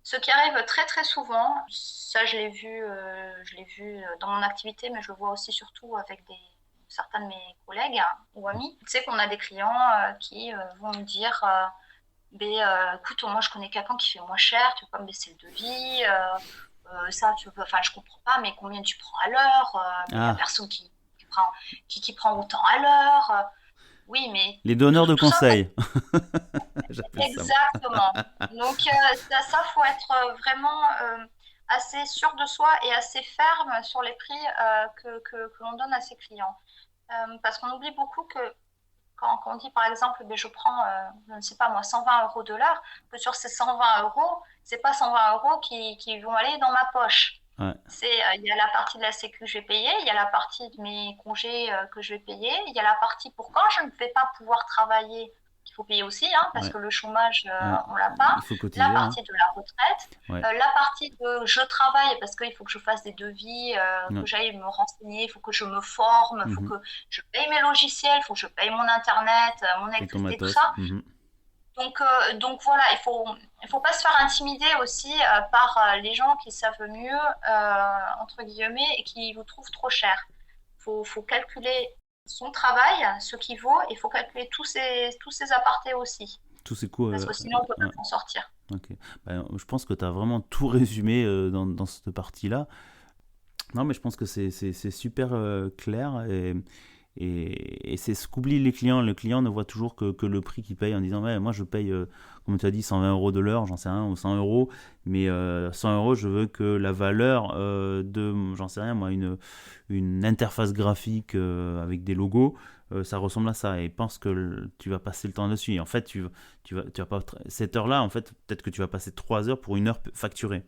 Speaker 2: Ce qui arrive très très souvent, ça je l'ai vu dans mon activité, mais je le vois aussi surtout avec certains de mes collègues ou amis. Tu sais qu'on a des clients qui vont me dire écoute, moi je connais quelqu'un qui fait moins cher, tu peux pas me baisser le devis, ça, enfin je comprends pas, mais combien tu prends à l'heure, mais il y a
Speaker 1: Ah,
Speaker 2: personne qui prend autant à l'heure. Oui, mais
Speaker 1: les donneurs de
Speaker 2: tout ça,
Speaker 1: conseils. J'appelle ça.
Speaker 2: exactement. Donc, ça faut être vraiment assez sûr de soi et assez ferme sur les prix que l'on donne à ses clients. Parce qu'on oublie beaucoup que quand on dit, par exemple, je prends, je ne sais pas moi, 120 euros de l'heure, que sur ces 120 euros, c'est pas 120 euros qui vont aller dans ma poche.
Speaker 1: Ouais.
Speaker 2: Il y a la partie de la sécu que je vais payer, il y a la partie de mes congés que je vais payer, il y a la partie pour quand je ne vais pas pouvoir travailler qu'il faut payer aussi, hein, parce
Speaker 1: Ouais.
Speaker 2: que le chômage,
Speaker 1: Ouais.
Speaker 2: on l'a pas.
Speaker 1: Il faut
Speaker 2: La
Speaker 1: cotiser, hein.
Speaker 2: partie de la retraite,
Speaker 1: Ouais.
Speaker 2: la partie de je travaille parce qu'il faut que je fasse des devis,
Speaker 1: Ouais.
Speaker 2: que j'aille me renseigner, il faut que je me forme, il faut
Speaker 1: Mhm.
Speaker 2: que je paye mes logiciels, il faut que je paye mon internet, mon
Speaker 1: Et ton
Speaker 2: électricité, tout
Speaker 1: matos.
Speaker 2: ça.
Speaker 1: Mhm.
Speaker 2: Donc voilà, il faut pas se faire intimider aussi par les gens qui savent mieux, entre guillemets, et qui vous trouvent trop cher. Faut calculer son travail, ce qu'il vaut, et il faut calculer tous ces apartés aussi.
Speaker 1: Tous ces coups.
Speaker 2: Parce que sinon, on peut pas
Speaker 1: Ouais.
Speaker 2: s'en sortir.
Speaker 1: Ok. Ben, je pense que tu as vraiment tout résumé dans cette partie-là. Non, mais je pense que c'est super clair et c'est ce qu'oublient les clients. Le client ne voit toujours que le prix qu'il paye en disant ouais, moi je paye, comme tu as dit, 120 euros de l'heure, j'en sais rien, ou 100 euros, mais 100 euros, je veux que la valeur j'en sais rien, moi, une interface graphique avec des logos, ça ressemble à ça et pense que tu vas passer le temps dessus. Et en fait, tu vas pas, cette heure-là, en fait, peut-être que tu vas passer 3 heures pour une heure facturée.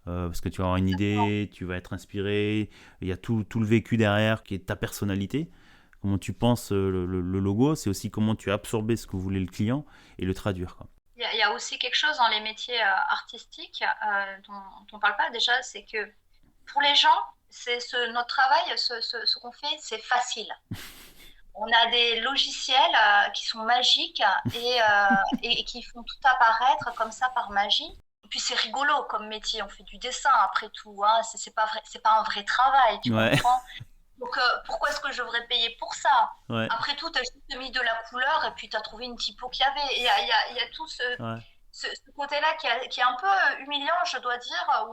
Speaker 1: Parce que tu vas avoir une
Speaker 2: Exactement.
Speaker 1: idée, tu vas être inspiré, il y a tout le vécu derrière qui est ta personnalité, comment tu penses le logo, c'est aussi comment tu as absorbé ce que voulait le client et le traduire, quoi.
Speaker 2: Il y a aussi quelque chose dans les métiers artistiques dont on parle pas déjà, c'est que pour les gens, notre travail, ce qu'on fait, c'est facile. On a des logiciels qui sont magiques et qui font tout apparaître comme ça par magie. Et puis c'est rigolo comme métier, on fait du dessin après tout, hein. C'est pas un vrai travail, tu
Speaker 1: Ouais,
Speaker 2: comprends? Donc pourquoi est-ce que je devrais payer pour ça?
Speaker 1: ouais,
Speaker 2: Après tout, tu as juste mis de la couleur et puis tu as trouvé une typo qu'il y avait. Et il y a tout
Speaker 1: ouais.
Speaker 2: ce côté-là qui est un peu humiliant, je dois dire,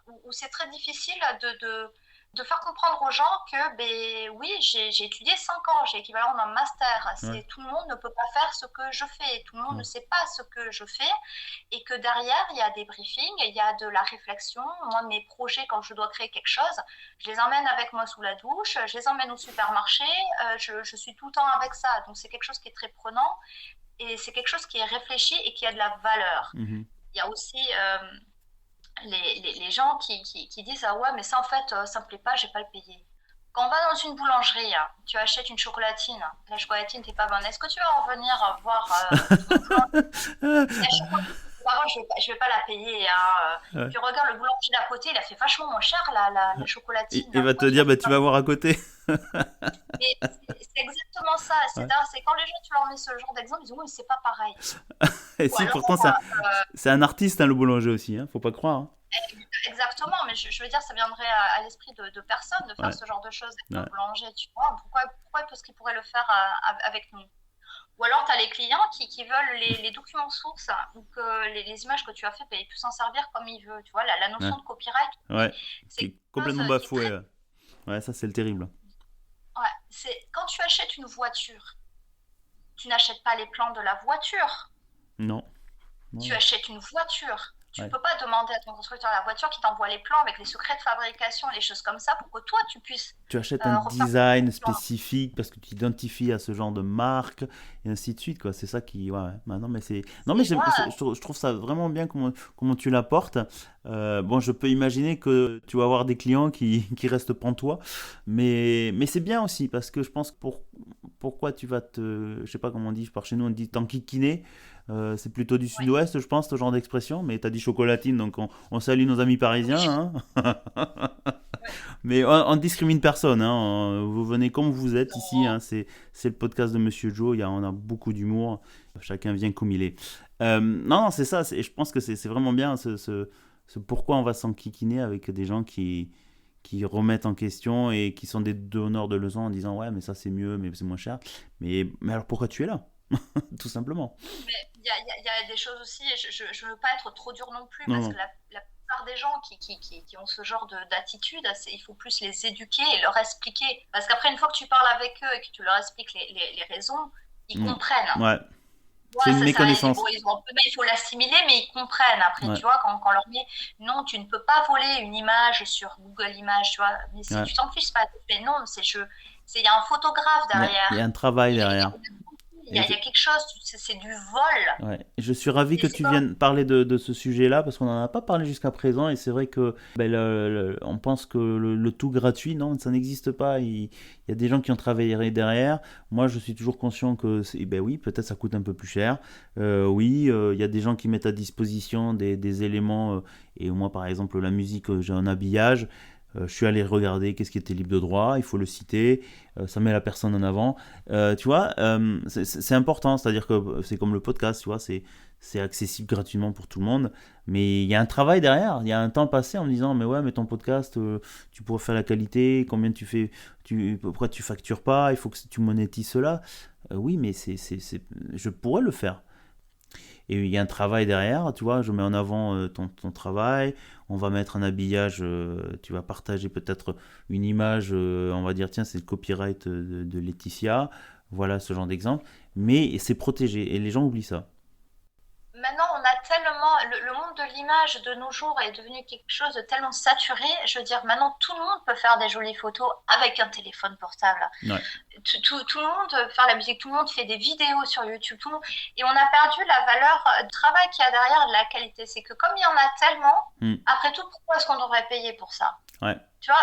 Speaker 2: où c'est très difficile de faire comprendre aux gens que, ben oui, j'ai étudié 5 ans, j'ai l'équivalent d'un master.
Speaker 1: Ouais.
Speaker 2: Tout le monde ne peut pas faire ce que je fais, tout le monde ne
Speaker 1: Ouais.
Speaker 2: sait pas ce que je fais, et que derrière, il y a des briefings, il y a de la réflexion. Moi, mes projets, quand je dois créer quelque chose, je les emmène avec moi sous la douche, je les emmène au supermarché, je suis tout le temps avec ça. Donc, c'est quelque chose qui est très prenant, et c'est quelque chose qui est réfléchi et qui a de la valeur.
Speaker 1: Mhm.
Speaker 2: Il y a aussi les gens qui disent ah ouais mais ça en fait ça me plaît pas, je vais pas le payer. Quand on va dans une boulangerie, hein, tu achètes une chocolatine, la chocolatine t'es pas bonne, est-ce que tu vas en venir voir ton boulanger? La chocolatine, par contre, je vais pas la payer, hein.
Speaker 1: Ouais.
Speaker 2: Puis regarde le boulanger d'à côté, il a fait vachement moins cher la chocolatine,
Speaker 1: Il
Speaker 2: hein.
Speaker 1: va te
Speaker 2: Pourquoi tu
Speaker 1: dire,
Speaker 2: la
Speaker 1: bah,
Speaker 2: fais
Speaker 1: tu
Speaker 2: pas?
Speaker 1: vas voir à côté.
Speaker 2: Mais c'est exactement ça.
Speaker 1: Ouais.
Speaker 2: C'est quand les gens, tu leur mets ce genre d'exemple, ils disent oui, c'est pas pareil.
Speaker 1: Et
Speaker 2: Ou
Speaker 1: si,
Speaker 2: alors,
Speaker 1: pourtant, c'est un artiste, hein, le boulanger aussi, hein, faut pas croire. Hein.
Speaker 2: exactement, mais je veux dire, ça viendrait à l'esprit de personne de faire
Speaker 1: Ouais.
Speaker 2: ce genre de choses avec
Speaker 1: Ouais.
Speaker 2: un boulanger, tu vois. Pourquoi est-ce qu'il pourrait le faire avec nous? Ou alors, tu as les clients qui veulent les documents sources ou que les images que tu as faites, ben, ils puissent s'en servir comme ils veulent. Tu vois, la
Speaker 1: Ouais.
Speaker 2: notion de copyright,
Speaker 1: Ouais.
Speaker 2: c'est
Speaker 1: Qui est
Speaker 2: quelque chose
Speaker 1: complètement
Speaker 2: qui est
Speaker 1: bafoué.
Speaker 2: très.
Speaker 1: Ouais, ouais, ça, c'est le terrible.
Speaker 2: Ouais, quand tu achètes une voiture, tu n'achètes pas les plans de la voiture.
Speaker 1: Non.
Speaker 2: Tu
Speaker 1: Non.
Speaker 2: achètes une voiture. Tu ne
Speaker 1: Ouais.
Speaker 2: peux pas demander à ton constructeur de la voiture qui t'envoie les plans avec les secrets de fabrication, les choses comme ça, pour que toi, tu puisses
Speaker 1: Tu achètes un
Speaker 2: refaire
Speaker 1: design
Speaker 2: ton plan.
Speaker 1: spécifique parce que tu t'identifies à ce genre de marque et ainsi de suite, quoi. C'est ça qui. Ouais, ouais. Bah, non, mais c'est. Non, mais
Speaker 2: Et moi,
Speaker 1: je trouve ça vraiment bien comment tu l'apportes. Bon, je peux imaginer que tu vas avoir des clients qui restent pantois, mais c'est bien aussi parce que je pense que pourquoi tu vas te. Je sais pas comment on dit, par chez nous on dit t'enquiquiner. C'est plutôt du
Speaker 2: ouais.
Speaker 1: sud-ouest, je pense, ce genre d'expression, mais t'as dit chocolatine, donc on salue nos amis parisiens. Hein.
Speaker 2: Ouais.
Speaker 1: Mais on discrimine personne, hein. Vous venez comme vous êtes ici,
Speaker 2: Non,
Speaker 1: hein. C'est le podcast de Monsieur Joe, on a beaucoup d'humour, chacun vient comme il est. Non, c'est ça, je pense que c'est vraiment bien ce pourquoi on va s'enquiquiner avec des gens qui remettent en question et qui sont des donneurs de leçons en disant ouais mais ça c'est mieux, mais c'est moins cher. Mais alors pourquoi tu es là? Tout simplement.
Speaker 2: mais il y a des choses aussi, et je ne veux pas être trop dur non plus,
Speaker 1: Non,
Speaker 2: parce que
Speaker 1: non.
Speaker 2: la plupart des gens qui ont ce genre d'attitude, il faut plus les éduquer et leur expliquer. Parce qu'après, une fois que tu parles avec eux et que tu leur expliques les raisons, ils
Speaker 1: Mm.
Speaker 2: comprennent.
Speaker 1: Ouais, c'est
Speaker 2: Ouais,
Speaker 1: une
Speaker 2: bon,
Speaker 1: méconnaissance.
Speaker 2: ils ont un peu, il faut l'assimiler, mais ils comprennent après,
Speaker 1: Ouais,
Speaker 2: tu vois, quand on leur dit non, tu ne peux pas voler une image sur Google Images, tu vois, mais si
Speaker 1: ouais.
Speaker 2: tu t'en fiches pas, mais non, il y a un photographe
Speaker 1: Il y a
Speaker 2: derrière,
Speaker 1: un travail derrière.
Speaker 2: il y a quelque chose, c'est du vol.
Speaker 1: Ouais. Je suis ravi que
Speaker 2: C'est
Speaker 1: tu
Speaker 2: pas.
Speaker 1: viennes parler de ce sujet-là parce qu'on n'en a pas parlé jusqu'à présent et c'est vrai que ben, on pense que le tout gratuit, non, ça n'existe pas. Il y a des gens qui ont travaillé derrière. Moi, je suis toujours conscient que, ben oui, peut-être ça coûte un peu plus cher. Oui, il y a des gens qui mettent à disposition des éléments. Et moi, par exemple, la musique, j'ai un habillage. Je suis allé regarder qu'est-ce qui était libre de droit, il faut le citer, ça met la personne en avant. Tu vois, c'est important, c'est-à-dire que c'est comme le podcast, tu vois, c'est accessible gratuitement pour tout le monde, mais il y a un travail derrière, il y a un temps passé en me disant, mais ouais, mais ton podcast, tu pourrais faire la qualité, combien tu fais, pourquoi tu factures pas, il faut que tu monétises cela. Oui, mais je pourrais le faire. Et il y a un travail derrière, tu vois, je mets en avant ton travail, on va mettre un habillage, tu vas partager peut-être une image, on va dire tiens c'est le copyright de Laetitia, voilà ce genre d'exemple, mais c'est protégé et les gens oublient ça.
Speaker 2: Maintenant, on a tellement. Le monde de l'image de nos jours est devenu quelque chose de tellement saturé. Je veux dire, maintenant, tout le monde peut faire des jolies photos avec un téléphone portable.
Speaker 1: Ouais.
Speaker 2: Tout le monde peut faire la musique, tout le monde fait des vidéos sur YouTube, tout le monde. Et on a perdu la valeur du travail qu'il y a derrière, de la qualité. C'est que comme il y en a tellement,
Speaker 1: Mm.
Speaker 2: après tout, pourquoi est-ce qu'on devrait payer pour ça?
Speaker 1: Ouais.
Speaker 2: Tu vois,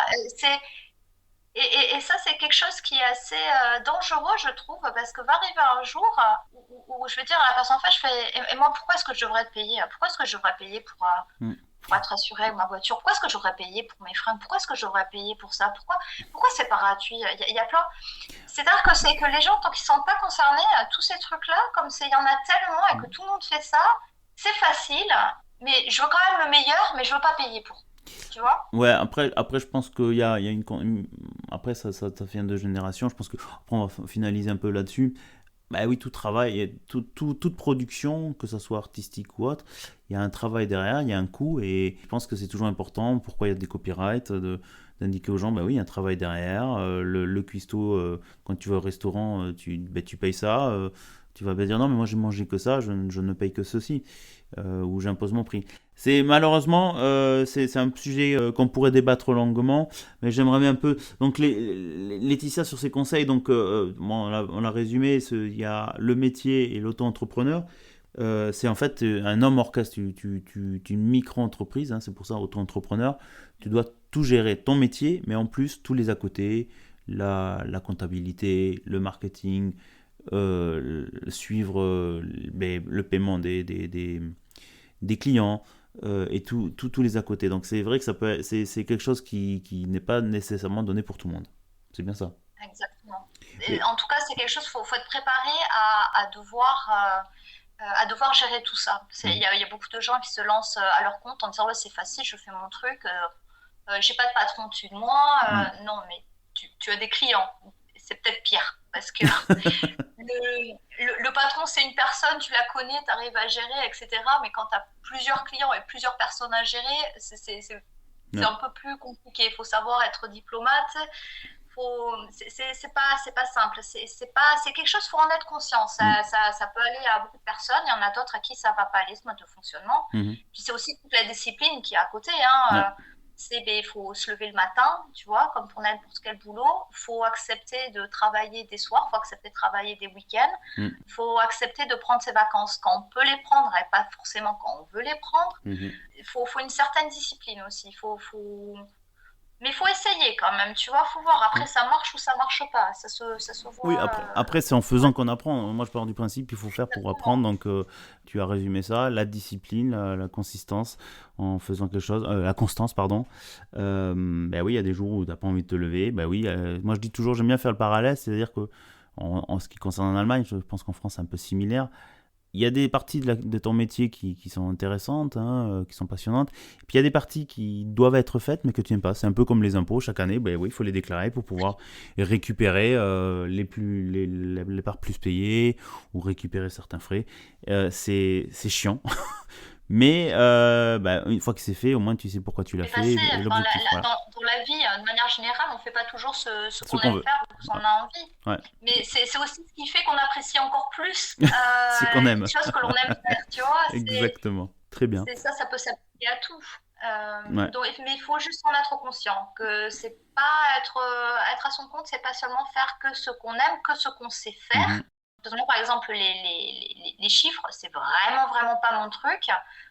Speaker 2: et ça, c'est quelque chose qui est assez dangereux, je trouve, parce que va arriver un jour où je vais dire à la personne en face, je fais, et moi, pourquoi est-ce que je devrais te payer? Pourquoi est-ce que je devrais payer
Speaker 1: Mm.
Speaker 2: pour être assuré ma voiture? Pourquoi est-ce que je devrais payer pour mes fringues? Pourquoi est-ce que je devrais payer pour ça? Pourquoi c'est pas gratuit? Il y a plein. C'est-à-dire que c'est que les gens, tant qu'ils ne sont pas concernés à tous ces trucs-là, comme il y en a tellement et que tout le monde fait ça, c'est facile, mais je veux quand même le meilleur, mais je veux pas payer pour. Tu vois?
Speaker 1: Ouais, après je pense qu'il y a après ça vient de génération, je pense que après on va finaliser un peu là-dessus. Bah oui, tout travail, et toute production, que ce soit artistique ou autre, il y a un travail derrière, il y a un coût, et je pense que c'est toujours important, pourquoi il y a des copyrights, d'indiquer aux gens, bah oui, il y a un travail derrière. Le cuistot, quand tu vas au restaurant, tu payes ça. Tu vas pas dire non, mais moi j'ai mangé que ça, je ne paye que ceci, ou j'impose mon prix. C'est malheureusement, c'est un sujet qu'on pourrait débattre longuement, mais j'aimerais bien un peu. Donc Laetitia sur ses conseils, donc bon, on a résumé, il y a le métier et l'auto-entrepreneur. C'est en fait un homme orchestre, tu une micro-entreprise, hein, c'est pour ça auto-entrepreneur. Tu dois tout gérer, ton métier, mais en plus tous les à côté, la comptabilité, le marketing, suivre le paiement des clients, et tous les à côté. Donc c'est vrai que c'est quelque chose qui n'est pas nécessairement donné pour tout le monde. C'est bien ça.
Speaker 2: Exactement. Et
Speaker 1: Et,
Speaker 2: en tout cas, c'est quelque chose, faut être préparé à devoir gérer tout ça.
Speaker 1: Mhm.
Speaker 2: Il y a beaucoup de gens qui se lancent à leur compte en disant ouais, c'est facile, je fais mon truc, j'ai pas de patron au-dessus de moi.
Speaker 1: Ouais.
Speaker 2: Non, mais tu as des clients. C'est peut-être pire parce que le patron, c'est une personne, tu la connais, tu arrives à gérer, etc. Mais quand tu as plusieurs clients et plusieurs personnes à gérer, c'est
Speaker 1: Ouais.
Speaker 2: un peu plus compliqué. Il faut savoir être diplomate. C'est pas simple. C'est quelque chose, il faut en être conscient.
Speaker 1: Mm.
Speaker 2: Ça peut aller à beaucoup de personnes. Il y en a d'autres à qui ça va pas aller, ce mode de fonctionnement.
Speaker 1: Mhm.
Speaker 2: Puis c'est aussi toute la discipline qui est à côté.
Speaker 1: Ouais.
Speaker 2: Il faut se lever le matin, tu vois, comme pour n'importe quel boulot. Il faut accepter de travailler des soirs, il faut accepter de travailler des week-ends.
Speaker 1: Mm.
Speaker 2: Il faut accepter de prendre ses vacances quand on peut les prendre et pas forcément quand on veut les prendre.
Speaker 1: Mhm.
Speaker 2: Il faut une certaine discipline aussi. Mais il faut essayer quand même, tu vois, il faut voir. Après, ça marche ou ça marche pas. Ça se
Speaker 1: Oui,
Speaker 2: voit.
Speaker 1: après c'est en faisant qu'on apprend. Moi, je pars du principe qu'il faut faire pour apprendre.
Speaker 2: Exactement.
Speaker 1: Donc, tu as résumé ça, la discipline, la consistance, en faisant quelque chose, la constance, pardon. Ben oui, il y a des jours où tu n'as pas envie de te lever. Ben oui, moi je dis toujours, j'aime bien faire le parallèle, c'est-à-dire que en ce qui concerne en Allemagne, je pense qu'en France c'est un peu similaire. Il y a des parties de ton métier qui sont intéressantes, hein, qui sont passionnantes. Et puis il y a des parties qui doivent être faites, mais que tu n'aimes pas. C'est un peu comme les impôts. Chaque année, ben oui, il faut les déclarer pour pouvoir récupérer les parts plus payées ou récupérer certains frais. C'est chiant. Mais ben, une fois que c'est fait, au moins tu sais pourquoi tu l'as
Speaker 2: C'est
Speaker 1: fait
Speaker 2: passé,
Speaker 1: et
Speaker 2: enfin,
Speaker 1: l'objectif. Voilà.
Speaker 2: dans la vie, de manière générale, on ne fait pas toujours ce
Speaker 1: Ce
Speaker 2: qu'on
Speaker 1: qu'on
Speaker 2: aime
Speaker 1: veut.
Speaker 2: faire ou ce qu'on
Speaker 1: Ouais.
Speaker 2: a envie.
Speaker 1: Ouais.
Speaker 2: Mais c'est aussi ce qui fait qu'on apprécie encore plus
Speaker 1: C'est qu'on
Speaker 2: les
Speaker 1: aime.
Speaker 2: choses que l'on aime faire, tu vois.
Speaker 1: Exactement. Très bien.
Speaker 2: Ça peut s'appliquer à tout.
Speaker 1: Ouais.
Speaker 2: Mais il faut juste en être conscient que c'est pas être à son compte, c'est pas seulement faire que ce qu'on aime, que ce qu'on sait
Speaker 1: Mhm.
Speaker 2: faire. Par exemple, les chiffres, c'est vraiment, vraiment pas mon truc.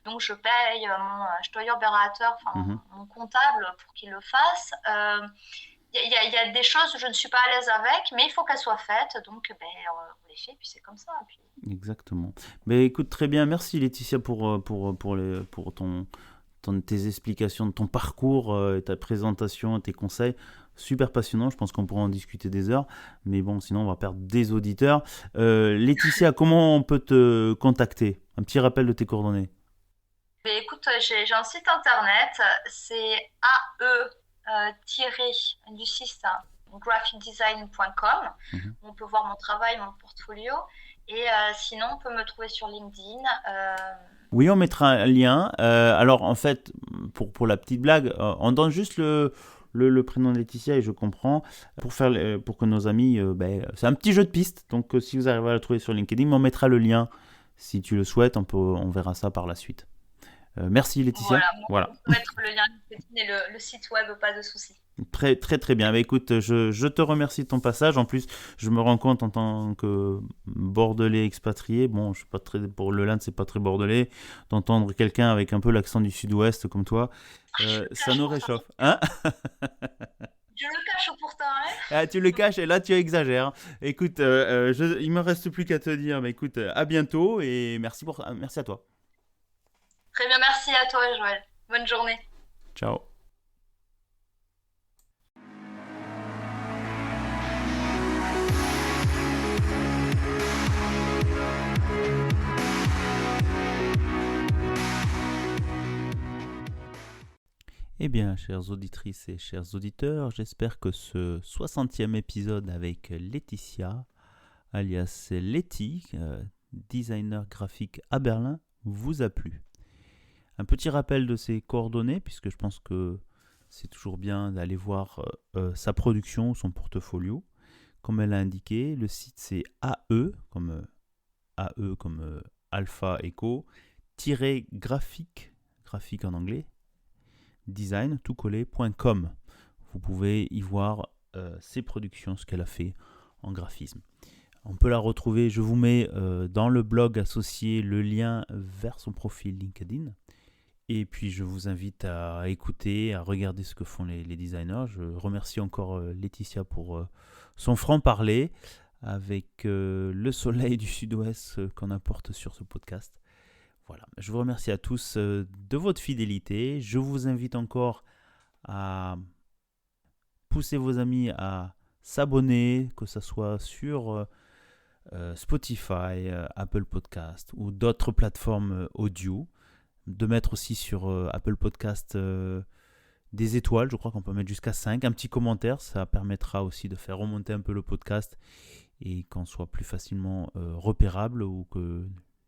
Speaker 2: Donc, je paye mon steuerberater, enfin,
Speaker 1: Mhm.
Speaker 2: mon comptable pour qu'il le fasse. Il y a des choses où je ne suis pas à l'aise avec, mais il faut qu'elles soient faites. Donc, on les fait, puis c'est comme ça. Puis...
Speaker 1: Exactement. Mais écoute, très bien. Merci Laetitia pour tes explications de ton parcours, ta présentation, tes conseils. Super passionnant. Je pense qu'on pourra en discuter des heures. Mais bon, sinon, on va perdre des auditeurs. Laetitia, comment on peut te contacter? Un petit rappel de tes coordonnées.
Speaker 2: Mais écoute, j'ai un site internet, c'est ae-du6 graphicdesign.com.
Speaker 1: Mhm.
Speaker 2: On peut voir mon travail, mon portfolio. Et sinon, on peut me trouver sur LinkedIn.
Speaker 1: Oui, on mettra un lien. Alors, en fait, pour la petite blague, on donne juste le prénom de Laetitia et je comprends pour que nos amis. Ben, c'est un petit jeu de piste. Donc, si vous arrivez à la trouver sur LinkedIn, on mettra le lien si tu le souhaites. On verra ça par la suite. Merci Laetitia.
Speaker 2: Voilà,
Speaker 1: Voilà.
Speaker 2: on peut mettre le lien LinkedIn et le site web, pas de souci.
Speaker 1: Très très très bien. Bah, écoute, je te remercie de ton passage. En plus, je me rends compte en tant que bordelais expatrié, bon, je suis pas très pour le Land, c'est pas très bordelais, d'entendre quelqu'un avec un peu l'accent du sud-ouest comme toi,
Speaker 2: Je le
Speaker 1: ça
Speaker 2: cache
Speaker 1: nous
Speaker 2: pourtant.
Speaker 1: réchauffe. Hein?
Speaker 2: Je le cache pourtant, hein.
Speaker 1: Ah, tu le caches et là tu exagères. Écoute, il me reste plus qu'à te dire, mais écoute, à bientôt et merci à toi.
Speaker 2: Très bien, merci à toi, Joël. Bonne journée.
Speaker 1: Ciao. Eh bien, chères auditrices et chers auditeurs, j'espère que ce 60e épisode avec Laetitia alias Letty, designer graphique à Berlin, vous a plu. Un petit rappel de ses coordonnées, puisque je pense que c'est toujours bien d'aller voir sa production, son portfolio. Comme elle a indiqué, le site c'est AE, comme Alpha Echo, graphique en anglais, design, tout collé.com. Vous pouvez y voir ses productions, ce qu'elle a fait en graphisme. On peut la retrouver, je vous mets dans le blog associé le lien vers son profil LinkedIn. Et puis je vous invite à écouter, à regarder ce que font les designers. Je remercie encore Laetitia pour son franc-parler avec le soleil du sud-ouest qu'on apporte sur ce podcast. Voilà, je vous remercie à tous de votre fidélité. Je vous invite encore à pousser vos amis à s'abonner, que ce soit sur Spotify, Apple Podcast ou d'autres plateformes audio. De mettre aussi sur Apple Podcast des étoiles, je crois qu'on peut mettre jusqu'à 5, un petit commentaire, ça permettra aussi de faire remonter un peu le podcast et qu'on soit plus facilement repérable ou que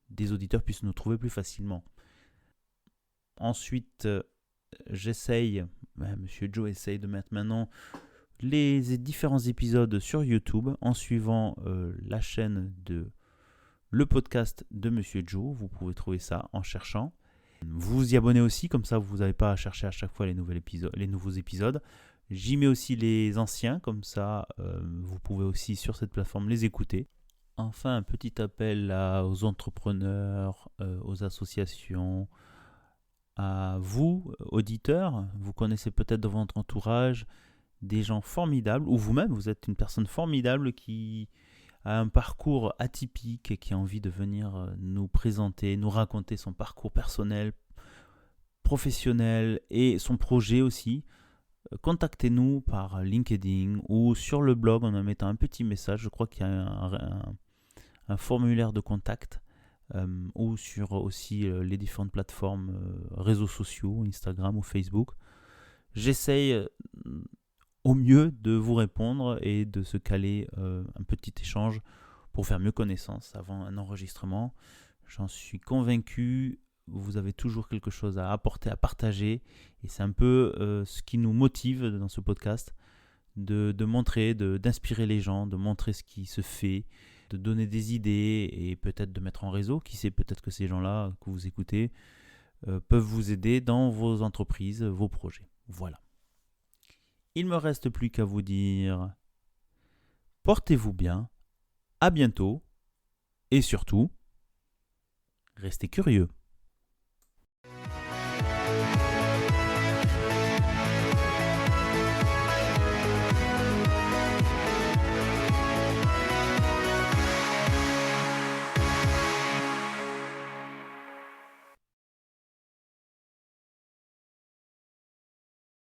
Speaker 1: des auditeurs puissent nous trouver plus facilement. Ensuite, Monsieur Joe essaye de mettre maintenant les différents épisodes sur YouTube en suivant la chaîne de le podcast de Monsieur Joe. Vous pouvez trouver ça en cherchant. Vous y abonnez aussi, comme ça vous n'avez pas à chercher à chaque fois les nouveaux épisodes. J'y mets aussi les anciens, comme ça vous pouvez aussi sur cette plateforme les écouter. Enfin, un petit appel aux entrepreneurs, aux associations, à vous, auditeurs. Vous connaissez peut-être dans votre entourage des gens formidables, ou vous-même, vous êtes une personne formidable qui a un parcours atypique et qui a envie de venir nous présenter, nous raconter son parcours personnel, professionnel et son projet aussi. Contactez-nous par LinkedIn ou sur le blog en mettant un petit message. Je crois qu'il y a un formulaire de contact ou sur aussi les différentes plateformes réseaux sociaux, Instagram ou Facebook. J'essaye au mieux de vous répondre et de se caler un petit échange pour faire mieux connaissance avant un enregistrement. J'en suis convaincu, vous avez toujours quelque chose à apporter, à partager, et c'est un peu ce qui nous motive dans ce podcast, de montrer, d'inspirer les gens, de montrer ce qui se fait, de donner des idées et peut-être de mettre en réseau. Qui sait, peut-être que ces gens-là que vous écoutez peuvent vous aider dans vos entreprises, vos projets. Voilà. Il ne me reste plus qu'à vous dire portez-vous bien, à bientôt et surtout, restez curieux.